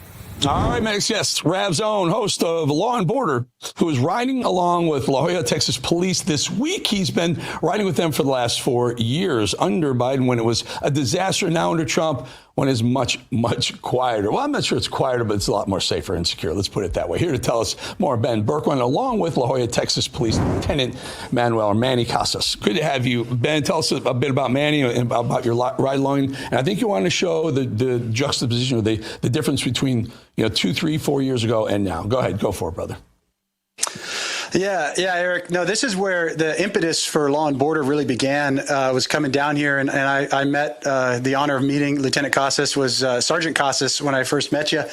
All right, next guest, Rav's own host of Law and Border, who is riding along with La Jolla, Texas police this week. He's been riding with them for the last 4 years under Biden when it was a disaster. Now under Trump, when it's much, much quieter. Well, I'm not sure it's quieter, but it's a lot more safer and secure. Let's put it that way. Here to tell us more, Ben Bergquam, along with La Jolla, Texas Police Lieutenant Manny Casas. Good to have you, Ben. Tell us a bit about Manny and about your ride along. And I think you want to show the juxtaposition or the difference between 2, 3, 4 years ago and now. Go ahead, go for it, brother. Yeah, Eric. No, this is where the impetus for Law and Border really began. Was coming down here, and I met the honor of meeting Lieutenant Casas, was Sergeant Casas when I first met you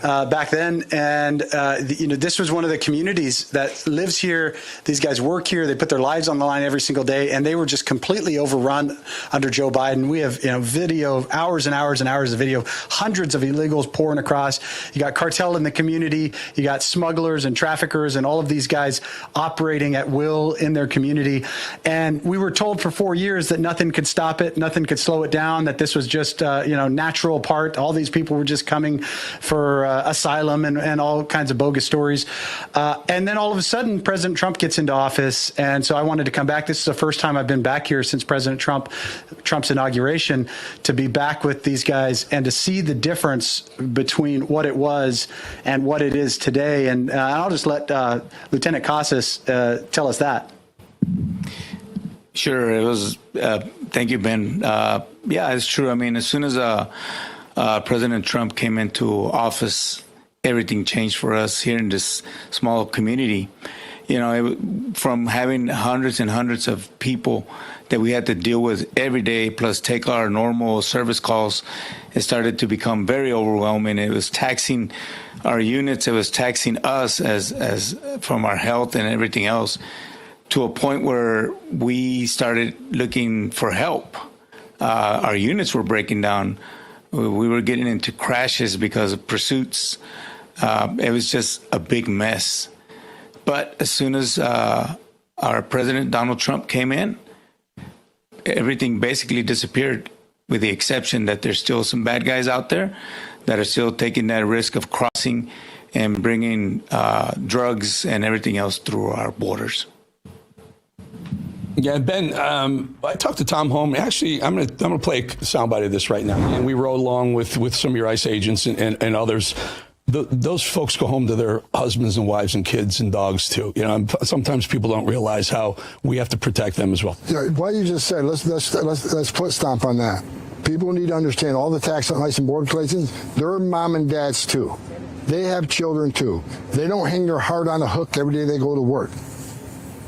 back then. And this was one of the communities that lives here. These guys work here. They put their lives on the line every single day, and they were just completely overrun under Joe Biden. We have video, hours and hours and hours of video, hundreds of illegals pouring across. You got cartel in the community. You got smugglers and traffickers and all of these guys operating at will in their community. And we were told for 4 years that nothing could stop it, nothing could slow it down, that this was just natural part. All these people were just coming for asylum and all kinds of bogus stories. And then all of a sudden, President Trump gets into office. And so I wanted to come back. This is the first time I've been back here since President Trump's inauguration, to be back with these guys and to see the difference between what it was and what it is today. And I'll just let Lieutenant Casas tell us that. Sure. It was. Thank you, Ben. Yeah, it's true. I mean, as soon as President Trump came into office, everything changed for us here in this small community. From having hundreds and hundreds of people that we had to deal with every day, plus take our normal service calls, it started to become very overwhelming. It was taxing our units. It was taxing us as from our health and everything else, to a point where we started looking for help. Our units were breaking down. We were getting into crashes because of pursuits. It was just a big mess. But as soon as our president, Donald Trump, came in, everything basically disappeared, with the exception that there's still some bad guys out there that are still taking that risk of crossing and bringing drugs and everything else through our borders. Yeah, Ben, I talked to Tom Holm. Actually, I'm gonna play a soundbite of this right now. And we rode along with some of your ICE agents and others. Those folks go home to their husbands and wives and kids and dogs too. Sometimes people don't realize how we have to protect them as well. Yeah, what you just said, let's put stomp on that. People need to understand all the tax on ICE and border places, they're mom and dads too. They have children too. They don't hang their heart on a hook every day they go to work.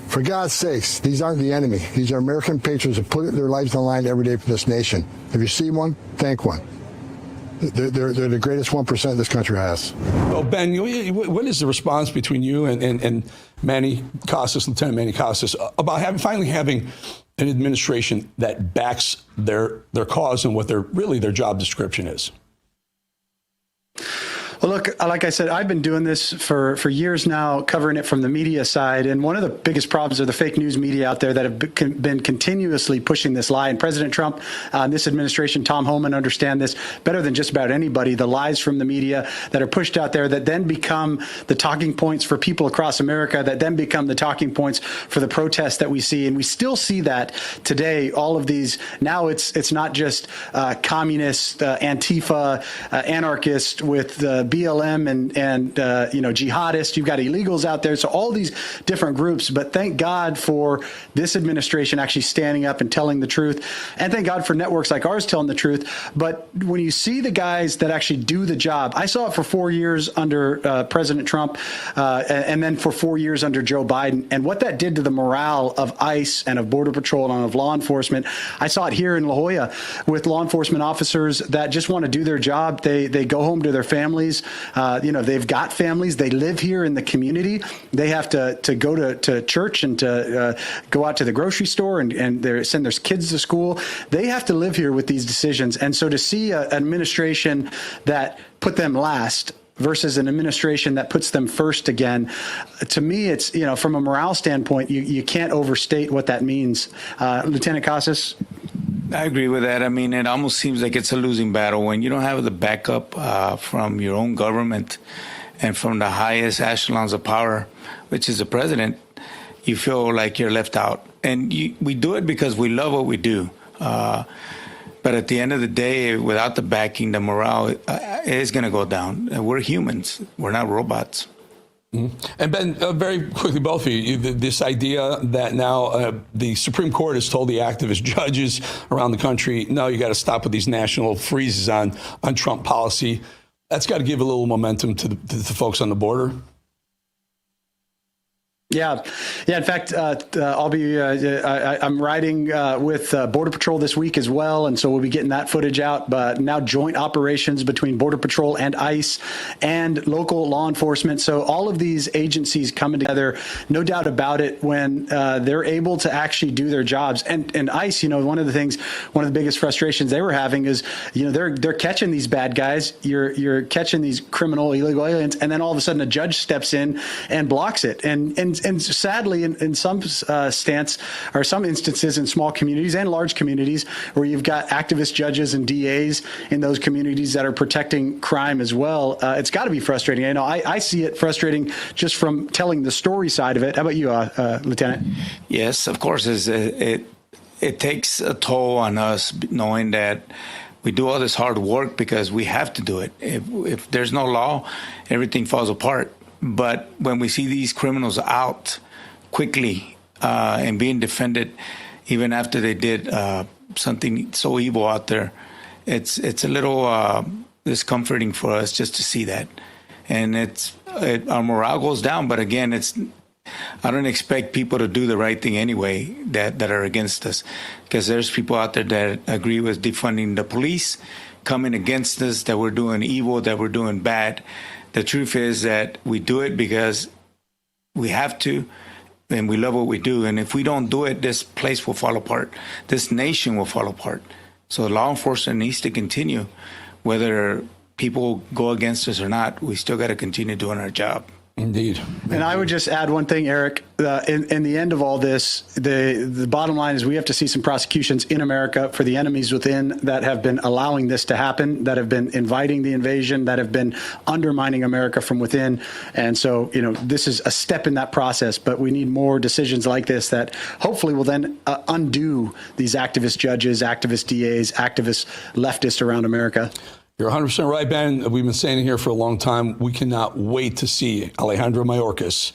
For God's sakes, these aren't the enemy. These are American patriots who put their lives on the line every day for this nation. If you see one, thank one. They're the greatest 1% this country has. Well, Ben, what is the response between you and Manny Casas, Lieutenant Manny Casas, about finally having an administration that backs their cause and what their job description is? Well, look, like I said, I've been doing this for years now, covering it from the media side. And one of the biggest problems are the fake news media out there that have been continuously pushing this lie. And President Trump, this administration, Tom Homan, understand this better than just about anybody. The lies from the media that are pushed out there that then become the talking points for people across America, that then become the talking points for the protests that we see. And we still see that today. All of these, now it's not just communist, Antifa, anarchist with BLM and jihadists. You've got illegals out there. So all these different groups. But thank God for this administration actually standing up and telling the truth. And thank God for networks like ours telling the truth. But when you see the guys that actually do the job, I saw it for 4 years under President Trump and then for 4 years under Joe Biden. And what that did to the morale of ICE and of Border Patrol and of law enforcement, I saw it here in La Jolla with law enforcement officers that just want to do their job. They go home to their families. They've got families. They live here in the community. They have to go to church and to go out to the grocery store and send their kids to school. They have to live here with these decisions. And so to see an administration that put them last versus an administration that puts them first again, to me, it's, from a morale standpoint, you can't overstate what that means. Lieutenant Casas? I agree with that. I mean, it almost seems like it's a losing battle when you don't have the backup from your own government and from the highest echelons of power, which is the president. You feel like you're left out. And we do it because we love what we do. But at the end of the day, without the backing, the morale is going to go down. We're humans. We're not robots. Mm-hmm. And Ben, very quickly, both of you, this idea that now the Supreme Court has told the activist judges around the country, no, you got to stop with these national freezes on Trump policy. That's got to give a little momentum to the folks on the border. Yeah. In fact, I'll be. I'm riding with Border Patrol this week as well, and so we'll be getting that footage out. But now joint operations between Border Patrol and ICE and local law enforcement. So all of these agencies coming together, no doubt about it, when they're able to actually do their jobs. And ICE, one of the biggest frustrations they were having is, they're catching these bad guys. You're catching these criminal illegal aliens, and then all of a sudden a judge steps in and blocks it. And sadly, in some some instances in small communities and large communities where you've got activist judges and DAs in those communities that are protecting crime as well, it's got to be frustrating. I see it frustrating just from telling the story side of it. How about you, Lieutenant? Yes, of course. It takes a toll on us knowing that we do all this hard work because we have to do it. If there's no law, everything falls apart. But when we see these criminals out quickly and being defended, even after they did something so evil out there, it's a little discomforting for us just to see that. And our morale goes down. But again, I don't expect people to do the right thing anyway that are against us, because there's people out there that agree with defunding the police, coming against us, that we're doing evil, that we're doing bad. The truth is that we do it because we have to, and we love what we do. And if we don't do it, this place will fall apart. This nation will fall apart. So law enforcement needs to continue. Whether people go against us or not, we still got to continue doing our job. Indeed. And I would just add one thing, Eric. In the end of all this, the bottom line is we have to see some prosecutions in America for the enemies within that have been allowing this to happen, that have been inviting the invasion, that have been undermining America from within. And so, this is a step in that process, but we need more decisions like this that hopefully will then undo these activist judges, activist DAs, activist leftists around America. You're 100% right, Ben. We've been saying it here for a long time. We cannot wait to see Alejandro Mayorkas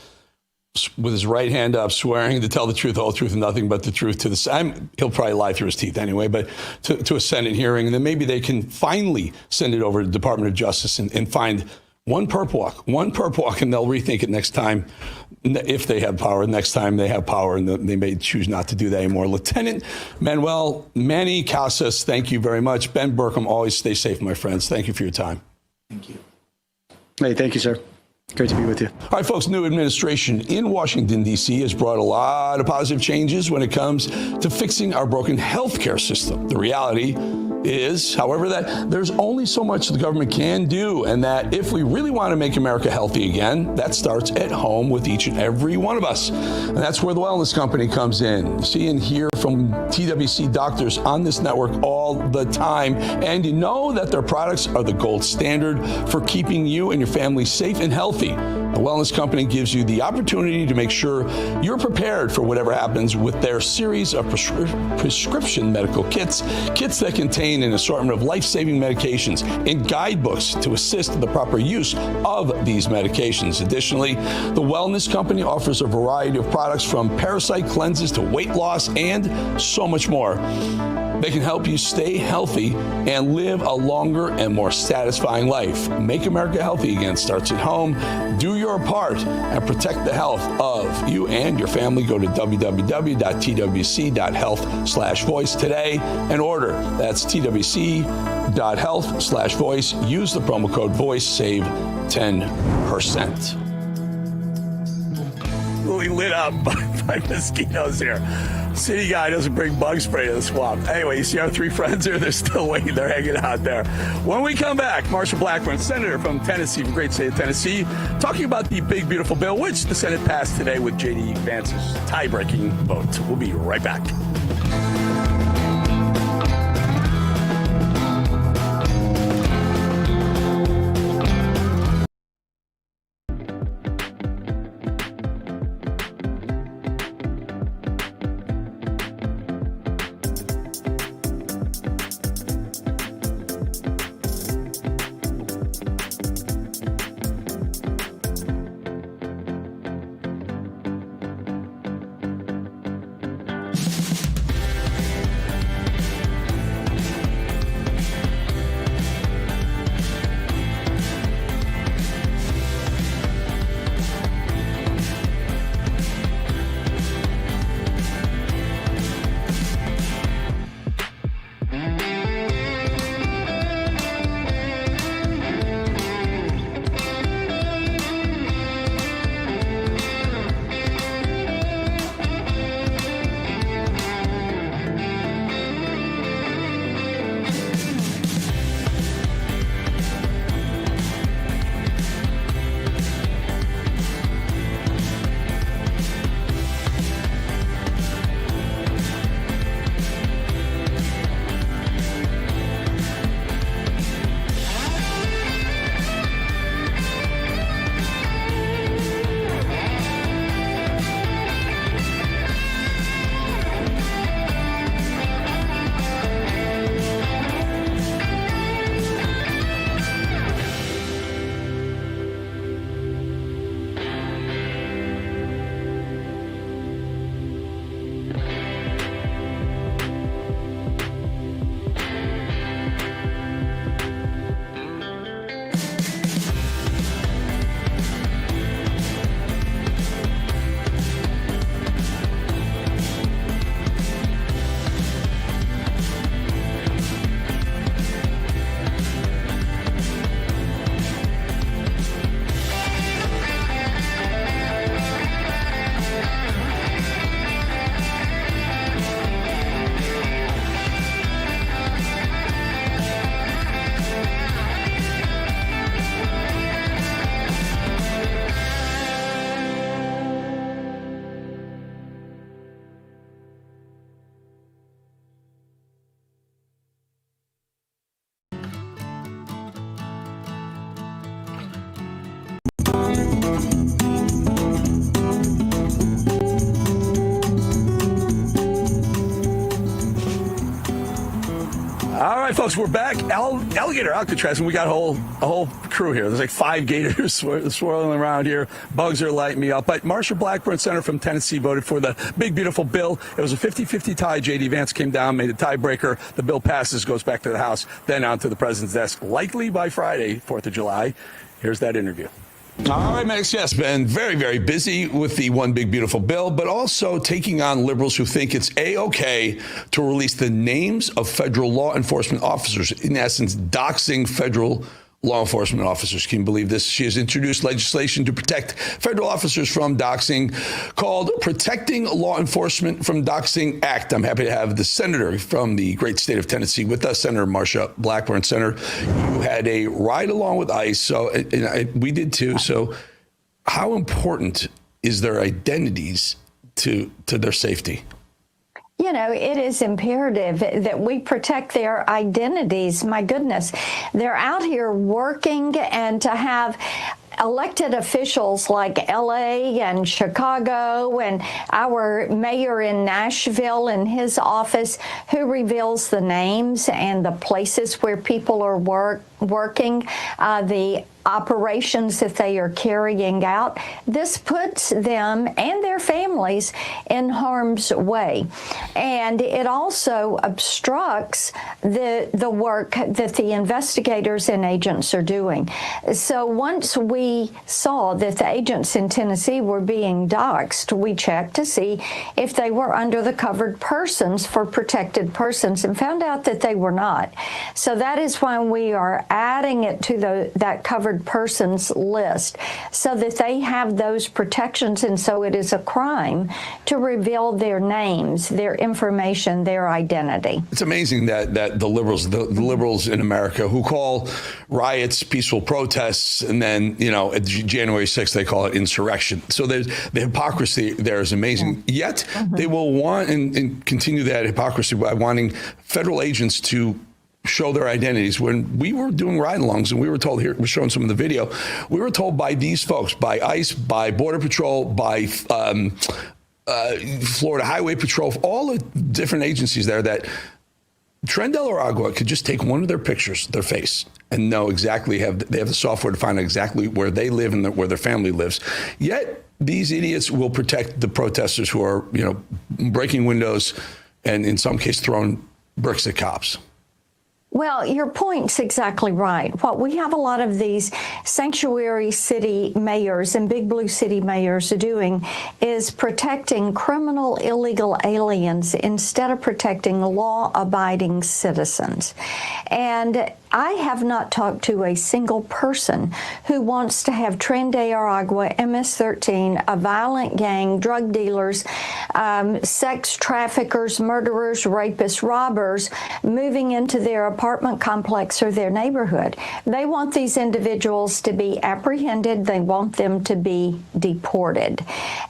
with his right hand up, swearing to tell the truth, the whole truth, and nothing but the truth to the he'll probably lie through his teeth anyway, but to a Senate hearing. And then maybe they can finally send it over to the Department of Justice and find one perp walk, and they'll rethink it next time, if they have power. Next time they have power, and they may choose not to do that anymore. Lieutenant Manuel Manny Casas, thank you very much. Ben Burkham, always stay safe, my friends. Thank you for your time. Thank you. Hey, thank you, sir. Great to be with you. All right, folks, new administration in Washington, D.C. has brought a lot of positive changes when it comes to fixing our broken healthcare system. The reality is, however, that there's only so much the government can do, and that if we really want to make America healthy again, that starts at home with each and every one of us. And that's where the Wellness Company comes in. See and hear from TWC doctors on this network all the time, and you know that their products are the gold standard for keeping you and your family safe and healthy. The Wellness Company gives you the opportunity to make sure you're prepared for whatever happens with their series of prescription medical kits that contain an assortment of life-saving medications and guidebooks to assist the proper use of these medications. Additionally, the Wellness Company offers a variety of products from parasite cleanses to weight loss and so much more. They can help you stay healthy and live a longer and more satisfying life. Make America Healthy Again starts at home. Do your part and protect the health of you and your family. Go to www.twc.health/voice today and order. That's twc.health/voice. Use the promo code VOICE, save 10%. We lit up by mosquitoes here. City guy doesn't bring bug spray to the swamp. Anyway, you see our three friends here? They're still waiting. They're hanging out there. When we come back, Marshall Blackburn, Senator from Tennessee, from the great state of Tennessee, talking about the big, beautiful bill, which the Senate passed today with J.D. Vance's tie-breaking vote. We'll be right back. All right, folks, we're back. Alligator Alcatraz, and we got a whole crew here. There's like 5 gators swirling around here. Bugs are lighting me up. But Marshall Blackburn, Senator from Tennessee, voted for the big, beautiful bill. It was a 50-50 tie. J.D. Vance came down, made a tiebreaker. The bill passes, goes back to the House, then on to the president's desk, likely by Friday, 4th of July. Here's that interview. All right, Max, yes, been very, very busy with the one big, beautiful bill, but also taking on liberals who think it's A-OK to release the names of federal law enforcement officers, in essence, doxing federal law enforcement officers. Can you believe this? She has introduced legislation to protect federal officers from doxing called Protecting Law Enforcement from Doxing Act. I'm happy to have the senator from the great state of Tennessee with us, Senator Marcia Blackburn. Senator, you had a ride along with ICE, so we did too. So how important is their identities to their safety? You know, it is imperative that we protect their identities. My goodness, they're out here working, and to have elected officials like LA and Chicago and our mayor in Nashville and his office who reveals the names and the places where people are working, the operations that they are carrying out. This puts them and their families in harm's way. And it also obstructs the work that the investigators and agents are doing. So once we saw that the agents in Tennessee were being doxxed, we checked to see if they were under the covered persons for protected persons and found out that they were not. So that is why we are adding it to that covered persons list so that they have those protections, and so it is a crime to reveal their names, their information, their identity. It's amazing that the liberals in America who call riots peaceful protests, and then, at January 6th, they call it insurrection. So the hypocrisy there is amazing. Yet they will want and continue that hypocrisy by wanting federal agents to show their identities. When we were doing ride-alongs and we were told, here we're showing some of the video, we were told by these folks, by ICE, by Border Patrol, by Florida Highway Patrol, all the different agencies there, that Trendell or Agua could just take one of their pictures, their face, and know exactly, they have the software to find out exactly where they live and where their family lives. Yet these idiots will protect the protesters who are, breaking windows and in some case throwing bricks at cops. Well, your point's exactly right. What we have a lot of these sanctuary city mayors and big blue city mayors are doing is protecting criminal illegal aliens instead of protecting law-abiding citizens. And I have not talked to a single person who wants to have Tren de Aragua, MS-13, a violent gang, drug dealers, sex traffickers, murderers, rapists, robbers moving into their apartment complex or their neighborhood. They want these individuals to be apprehended. They want them to be deported.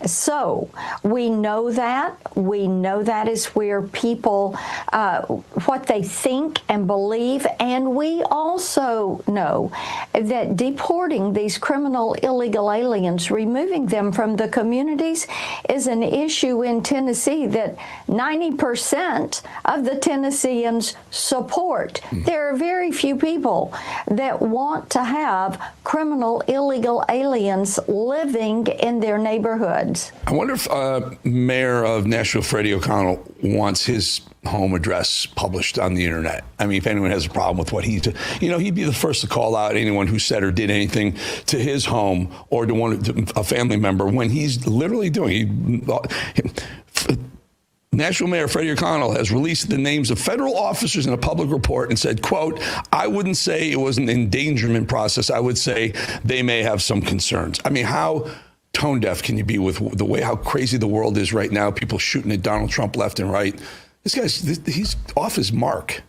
So we know that. We know that is where people, what they think and believe, and we also know that deporting these criminal illegal aliens, removing them from the communities, is an issue in Tennessee that 90% of the Tennesseans support. There are very few people that want to have criminal illegal aliens living in their neighborhoods. I wonder if Mayor of Nashville, Freddie O'Connell, wants his home address published on the internet. I mean, if anyone has a problem with what he'd be the first to call out anyone who said or did anything to his home or to a family member when he's literally doing. Nashville Mayor Freddie O'Connell has released the names of federal officers in a public report and said, quote, "I wouldn't say it was an endangerment process. I would say they may have some concerns." I mean, how tone deaf can you be with the way how crazy the world is right now? People shooting at Donald Trump left and right. He's off his mark.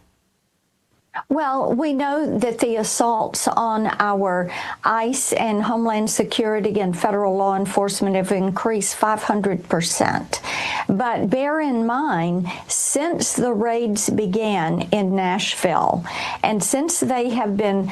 Well, we know that the assaults on our ICE and Homeland Security and federal law enforcement have increased 500%. But bear in mind, since the raids began in Nashville, and since they have been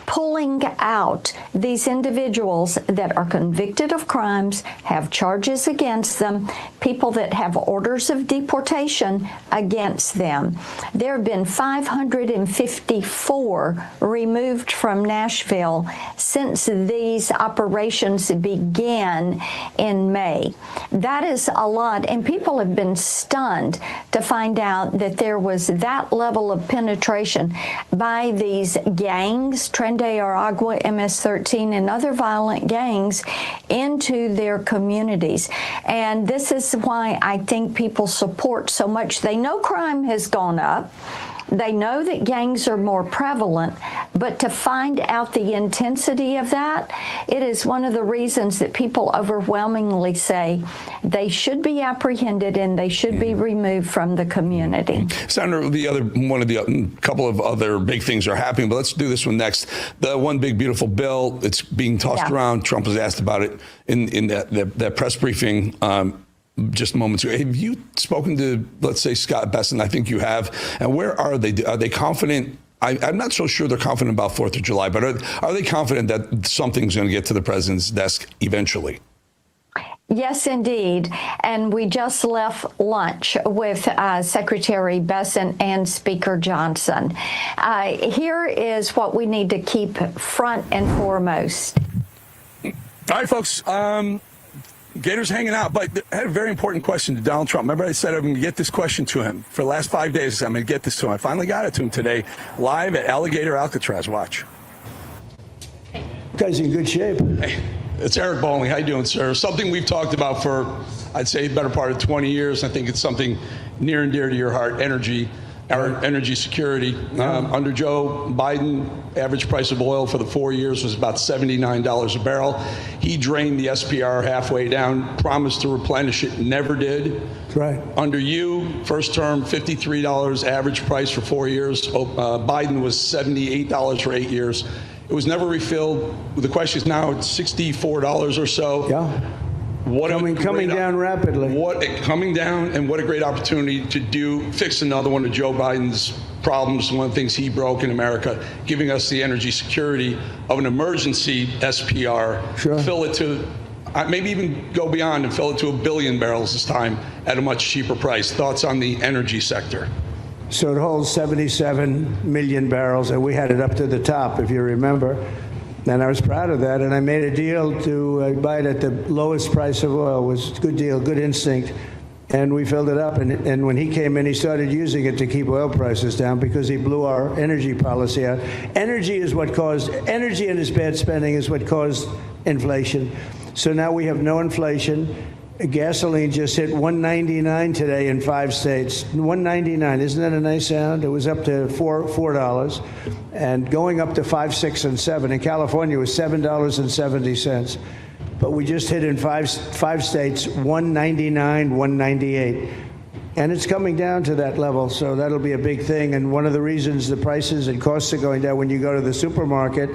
pulling out these individuals that are convicted of crimes, have charges against them, people that have orders of deportation against them. There have been 554 removed from Nashville since these operations began in May. That is a lot, and people have been stunned to find out that there was that level of penetration by these gangs, Tren de Aragua, MS-13, and other violent gangs into their communities. And this is why I think people support so much. They know crime has gone up. They know that gangs are more prevalent, but to find out the intensity of that, it is one of the reasons that people overwhelmingly say they should be apprehended and they should be removed from the community. Senator, couple of other big things are happening, but let's do this one next. The one big beautiful bill, it's being tossed around. Trump was asked about it in that press briefing just moments ago. Have you spoken to, let's say, Scott Besson? I think you have. And where are they? Are they confident I'm not so sure they're confident about 4th of July, but are they confident that something's going to get to the president's desk eventually? Yes, indeed. And we just left lunch with Secretary Bessent and Speaker Johnson. Here is what we need to keep front and foremost. All right, folks. Gator's hanging out, but I had a very important question to Donald Trump. Remember I said I'm going to get this question to him for the last 5 days. I'm going to get this to him. I finally got it to him today, live at Alligator Alcatraz. Watch. You guys in good shape. Hey, it's Eric Bolling. How you doing, sir? Something we've talked about for, I'd say, better part of 20 years. I think it's something near and dear to your heart, energy. Our energy security. Under Joe Biden, average price of oil for the 4 years was about $79 a barrel. He drained the SPR halfway down, promised to replenish it, never did. That's right. Under you, first term, $53 average price for 4 years. Biden was $78 for 8 years. It was never refilled. The question is now it's $64 or so. Yeah. Coming down rapidly. Coming down, and what a great opportunity to fix another one of Joe Biden's problems, one of the things he broke in America, giving us the energy security of an emergency SPR, Sure. Fill it to, maybe even go beyond and fill it to 1 billion barrels this time at a much cheaper price. Thoughts on the energy sector? So it holds 77 million barrels, and we had it up to the top, if you remember. And I was proud of that, and I made a deal to buy it at the lowest price of oil. It was a good deal, good instinct. And we filled it up, and when he came in, he started using it to keep oil prices down because he blew our energy policy out. Energy and his bad spending is what caused inflation. So now we have no inflation. Gasoline just hit $1.99 today in 5 states. $1.99, isn't that a nice sound? It was up to $4, and going up to $5, $6, and $7. In California, it was $7.70. But we just hit in five states $1.99, $1.98. And it's coming down to that level, so that'll be a big thing. And one of the reasons the prices and costs are going down when you go to the supermarket,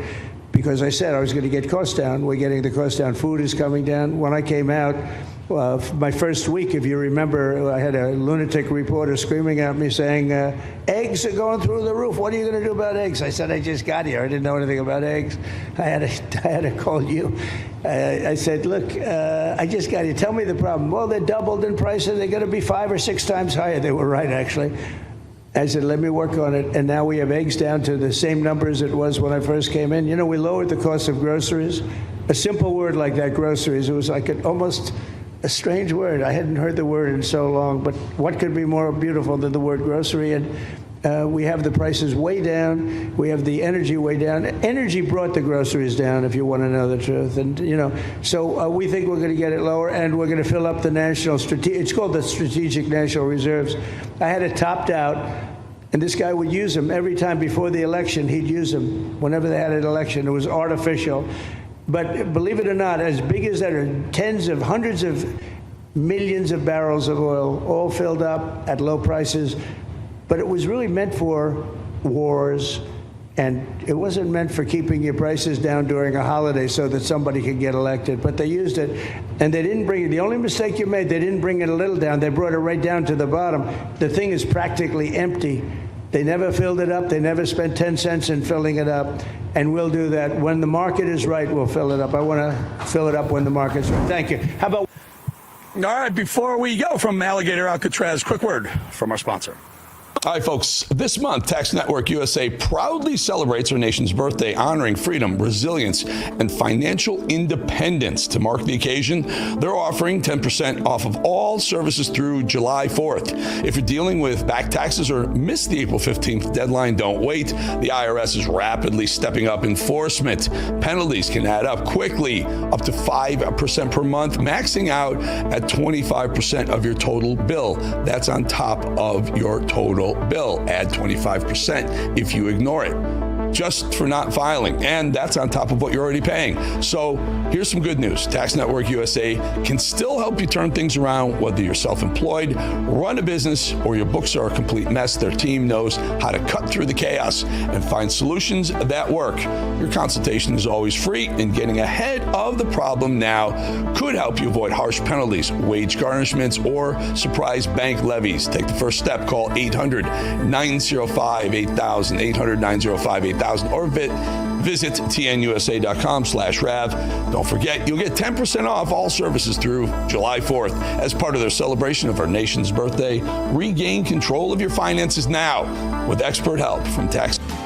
because I said I was going to get costs down. We're getting the cost down. Food is coming down. When I came out, my first week, if you remember, I had a lunatic reporter screaming at me saying, eggs are going through the roof. What are you going to do about eggs? I said, I just got here. I didn't know anything about eggs. I had to call you. I said, look, I just got here. Tell me the problem. Well, they're doubled in price, and they're going to be 5 or 6 times higher. They were right, actually. I said, let me work on it. And now we have eggs down to the same numbers it was when I first came in. You know, we lowered the cost of groceries. A simple word like that, groceries, it was like almost a strange word. I hadn't heard the word in so long, but what could be more beautiful than the word grocery? And we have the prices way down. We have the energy way down. Energy brought the groceries down, if you want to know the truth. And, you know, so we think we're going to get it lower, and we're going to fill up the it's called the Strategic National Reserves. I had it topped out, and this guy would use them every time before the election. He'd use them whenever they had an election. It was artificial. But believe it or not, as big as that are hundreds of millions of barrels of oil, all filled up at low prices. But it was really meant for wars, and it wasn't meant for keeping your prices down during a holiday so that somebody could get elected. But they used it, and they didn't bring it. The only mistake you made, they didn't bring it a little down. They brought it right down to the bottom. The thing is practically empty. They never filled it up. They never spent 10 cents in filling it up. And we'll do that. When the market is right, we'll fill it up. I want to fill it up when the market's right. Thank you. How about... All right, before we go from Alligator Alcatraz, quick word from our sponsor. All right, folks, this month, Tax Network USA proudly celebrates our nation's birthday, honoring freedom, resilience, and financial independence. To mark the occasion, they're offering 10% off of all services through July 4th. If you're dealing with back taxes or missed the April 15th deadline, don't wait. The IRS is rapidly stepping up enforcement. Penalties can add up quickly, up to 5% per month, maxing out at 25% of your total bill. That's on top of your total bill. Add 25% if you ignore it. just for not filing. And that's on top of what you're already paying. So here's some good news. Tax Network USA can still help you turn things around, whether you're self-employed, run a business, or your books are a complete mess. Their team knows how to cut through the chaos and find solutions that work. Your consultation is always free, and getting ahead of the problem now could help you avoid harsh penalties, wage garnishments, or surprise bank levies. Take the first step. Call 800-905-8000, 800-905-8000, or visit tnusa.com/Rav. Don't forget, you'll get 10% off all services through July 4th. As part of their celebration of our nation's birthday, regain control of your finances now with expert help from Tax Network.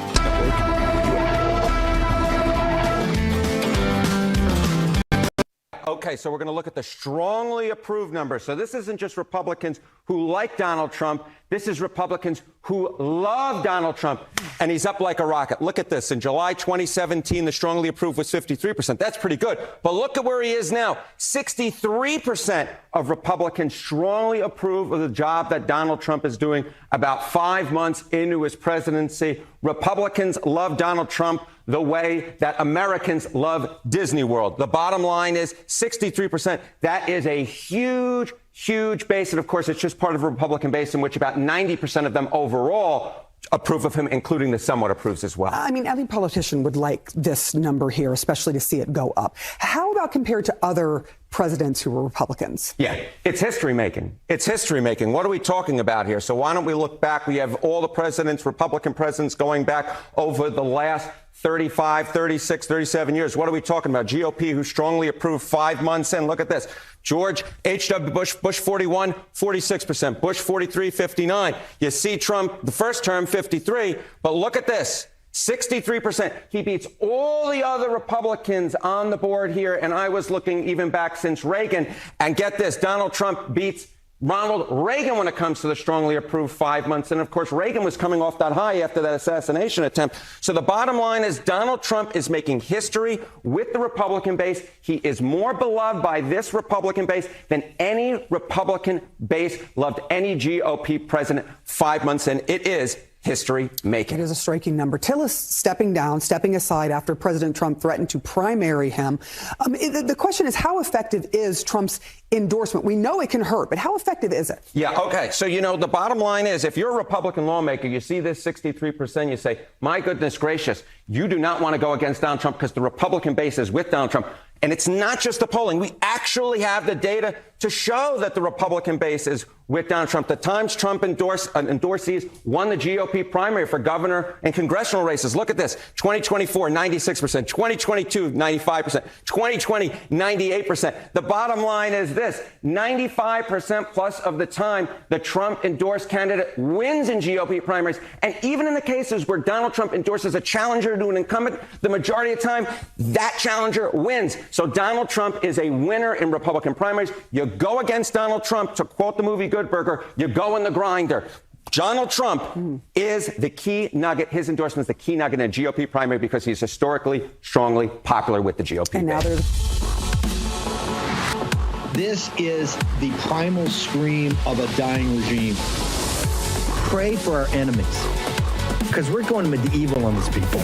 Okay, so we're going to look at the strongly approved number. So this isn't just Republicans who like Donald Trump. This is Republicans who love Donald Trump, and he's up like a rocket. Look at this. In July 2017, the strongly approved was 53%. That's pretty good. But look at where he is now. 63% of Republicans strongly approve of the job that Donald Trump is doing about 5 months into his presidency. Republicans love Donald Trump the way that Americans love Disney World. The bottom line is 63%. That is a huge, huge base. And of course, it's just part of a Republican base in which about 90% of them overall approve of him, including the somewhat approves as well. I mean, every politician would like this number here, especially to see it go up. How about compared to other presidents who were Republicans? Yeah, it's history making. It's history making. What are we talking about here? So why don't we look back? We have all the presidents, Republican presidents, going back over the last 35, 36, 37 years. What are we talking about? GOP, who strongly approved 5 months in. Look at this. George H.W. Bush, Bush 41, 46%. Bush 43, 59. You see Trump, the first term, 53. But look at this. 63%. He beats all the other Republicans on the board here. And I was looking even back since Reagan. And get this, Donald Trump beats Ronald Reagan when it comes to the strongly approved 5 months. And of course, Reagan was coming off that high after that assassination attempt. So the bottom line is Donald Trump is making history with the Republican base. He is more beloved by this Republican base than any Republican base loved any GOP president 5 months in. It is history making. It is a striking number. Tillis stepping aside after President Trump threatened to primary him. The question is, how effective is Trump's endorsement? We know it can hurt, but how effective is it? Yeah, okay. So, the bottom line is, if you're a Republican lawmaker, you see this 63%, you say, my goodness gracious, you do not want to go against Donald Trump because the Republican base is with Donald Trump. And it's not just the polling. We actually have the data to show that the Republican base is with Donald Trump. The Times Trump endorsees won the GOP primary for governor and congressional races. Look at this. 2024, 96%. 2022, 95%. 2020, 98%. The bottom line is this. 95% plus of the time, the Trump endorsed candidate wins in GOP primaries. And even in the cases where Donald Trump endorses a challenger to an incumbent, the majority of the time, that challenger wins. So Donald Trump is a winner in Republican primaries. You go against Donald Trump, to quote the movie Good Burger, you go in the grinder. Donald Trump is the key nugget. His endorsement is the key nugget in a GOP primary because he's historically, strongly popular with the GOP. And now this is the primal scream of a dying regime. Pray for our enemies, because we're going medieval on these people.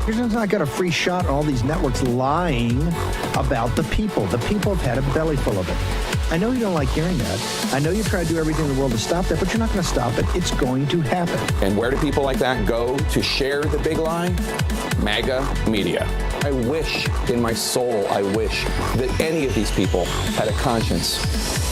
You're not got a free shot on all these networks lying about the people. The people have had a belly full of it. I know you don't like hearing that. I know you try to do everything in the world to stop that, but you're not going to stop it. It's going to happen. And where do people like that go to share the big lie? MAGA media. I wish in my soul, I wish that any of these people had a conscience.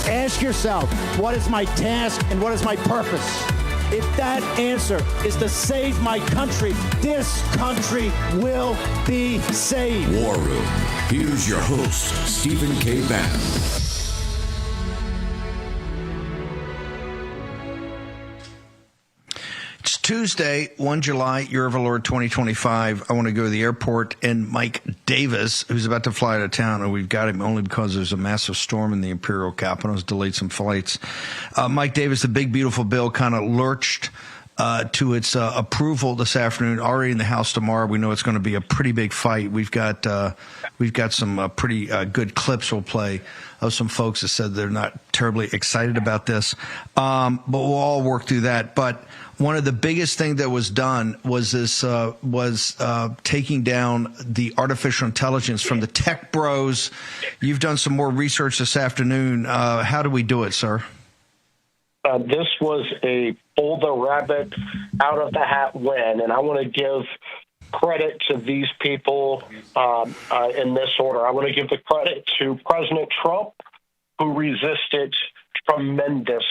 Ask yourself, what is my task and what is my purpose? If that answer is to save my country, this country will be saved. War Room. Here's your host, Stephen K. Bannon. It's Tuesday, 1 July, year of our Lord 2025. I want to go to the airport, and Mike Davis, who's about to fly out of town, and we've got him only because there's a massive storm in the Imperial Capital, has delayed some flights. Mike Davis, the big, beautiful bill, kind of lurched to its approval this afternoon. Already in the House tomorrow. We know it's going to be a pretty big fight. We've got some pretty good clips we'll play of some folks that said they're not terribly excited about this, but we'll all work through that. But one of the biggest thing that was done was this taking down the artificial intelligence from the tech bros. You've done some more research this afternoon. How do we do it, sir? This was a pull the rabbit out of the hat win, and I want to give credit to these people in this order. I want to give the credit to President Trump, who resisted tremendous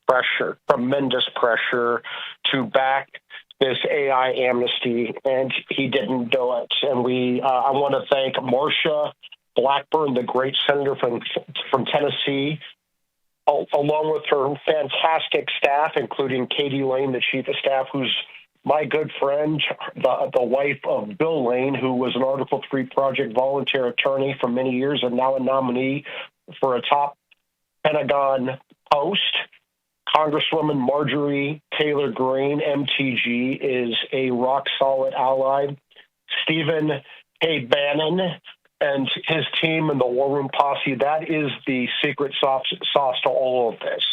pressure to back this AI amnesty, and he didn't do it. And I want to thank Marsha Blackburn, the great senator from Tennessee, along with her fantastic staff, including Katie Lane, the chief of staff, who's my good friend, the wife of Bill Lane, who was an Article 3 Project volunteer attorney for many years and now a nominee for a top Pentagon post. Congresswoman Marjorie Taylor Greene, MTG, is a rock-solid ally. Stephen K. Bannon and his team and the War Room Posse, that is the secret sauce to all of this.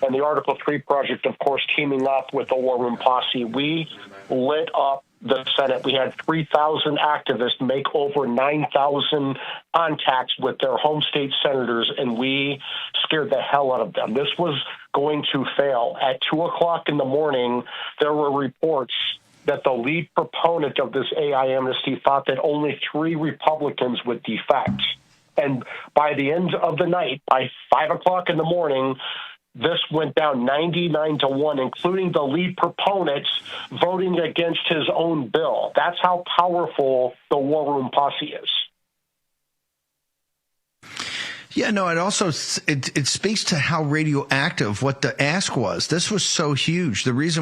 And the Article 3 Project, of course, teaming up with the War Room Posse. We lit up the Senate. We had 3,000 activists make over 9,000 contacts with their home state senators, and we scared the hell out of them. This was going to fail. At 2 o'clock in the morning, there were reports that the lead proponent of this AI amnesty thought that only 3 Republicans would defect. And by the end of the night, by 5 o'clock in the morning, this went down 99-1, including the lead proponents voting against his own bill. That's how powerful the War Room Posse is. Yeah, no, it also it speaks to how radioactive what the ask was. This was so huge. The reason we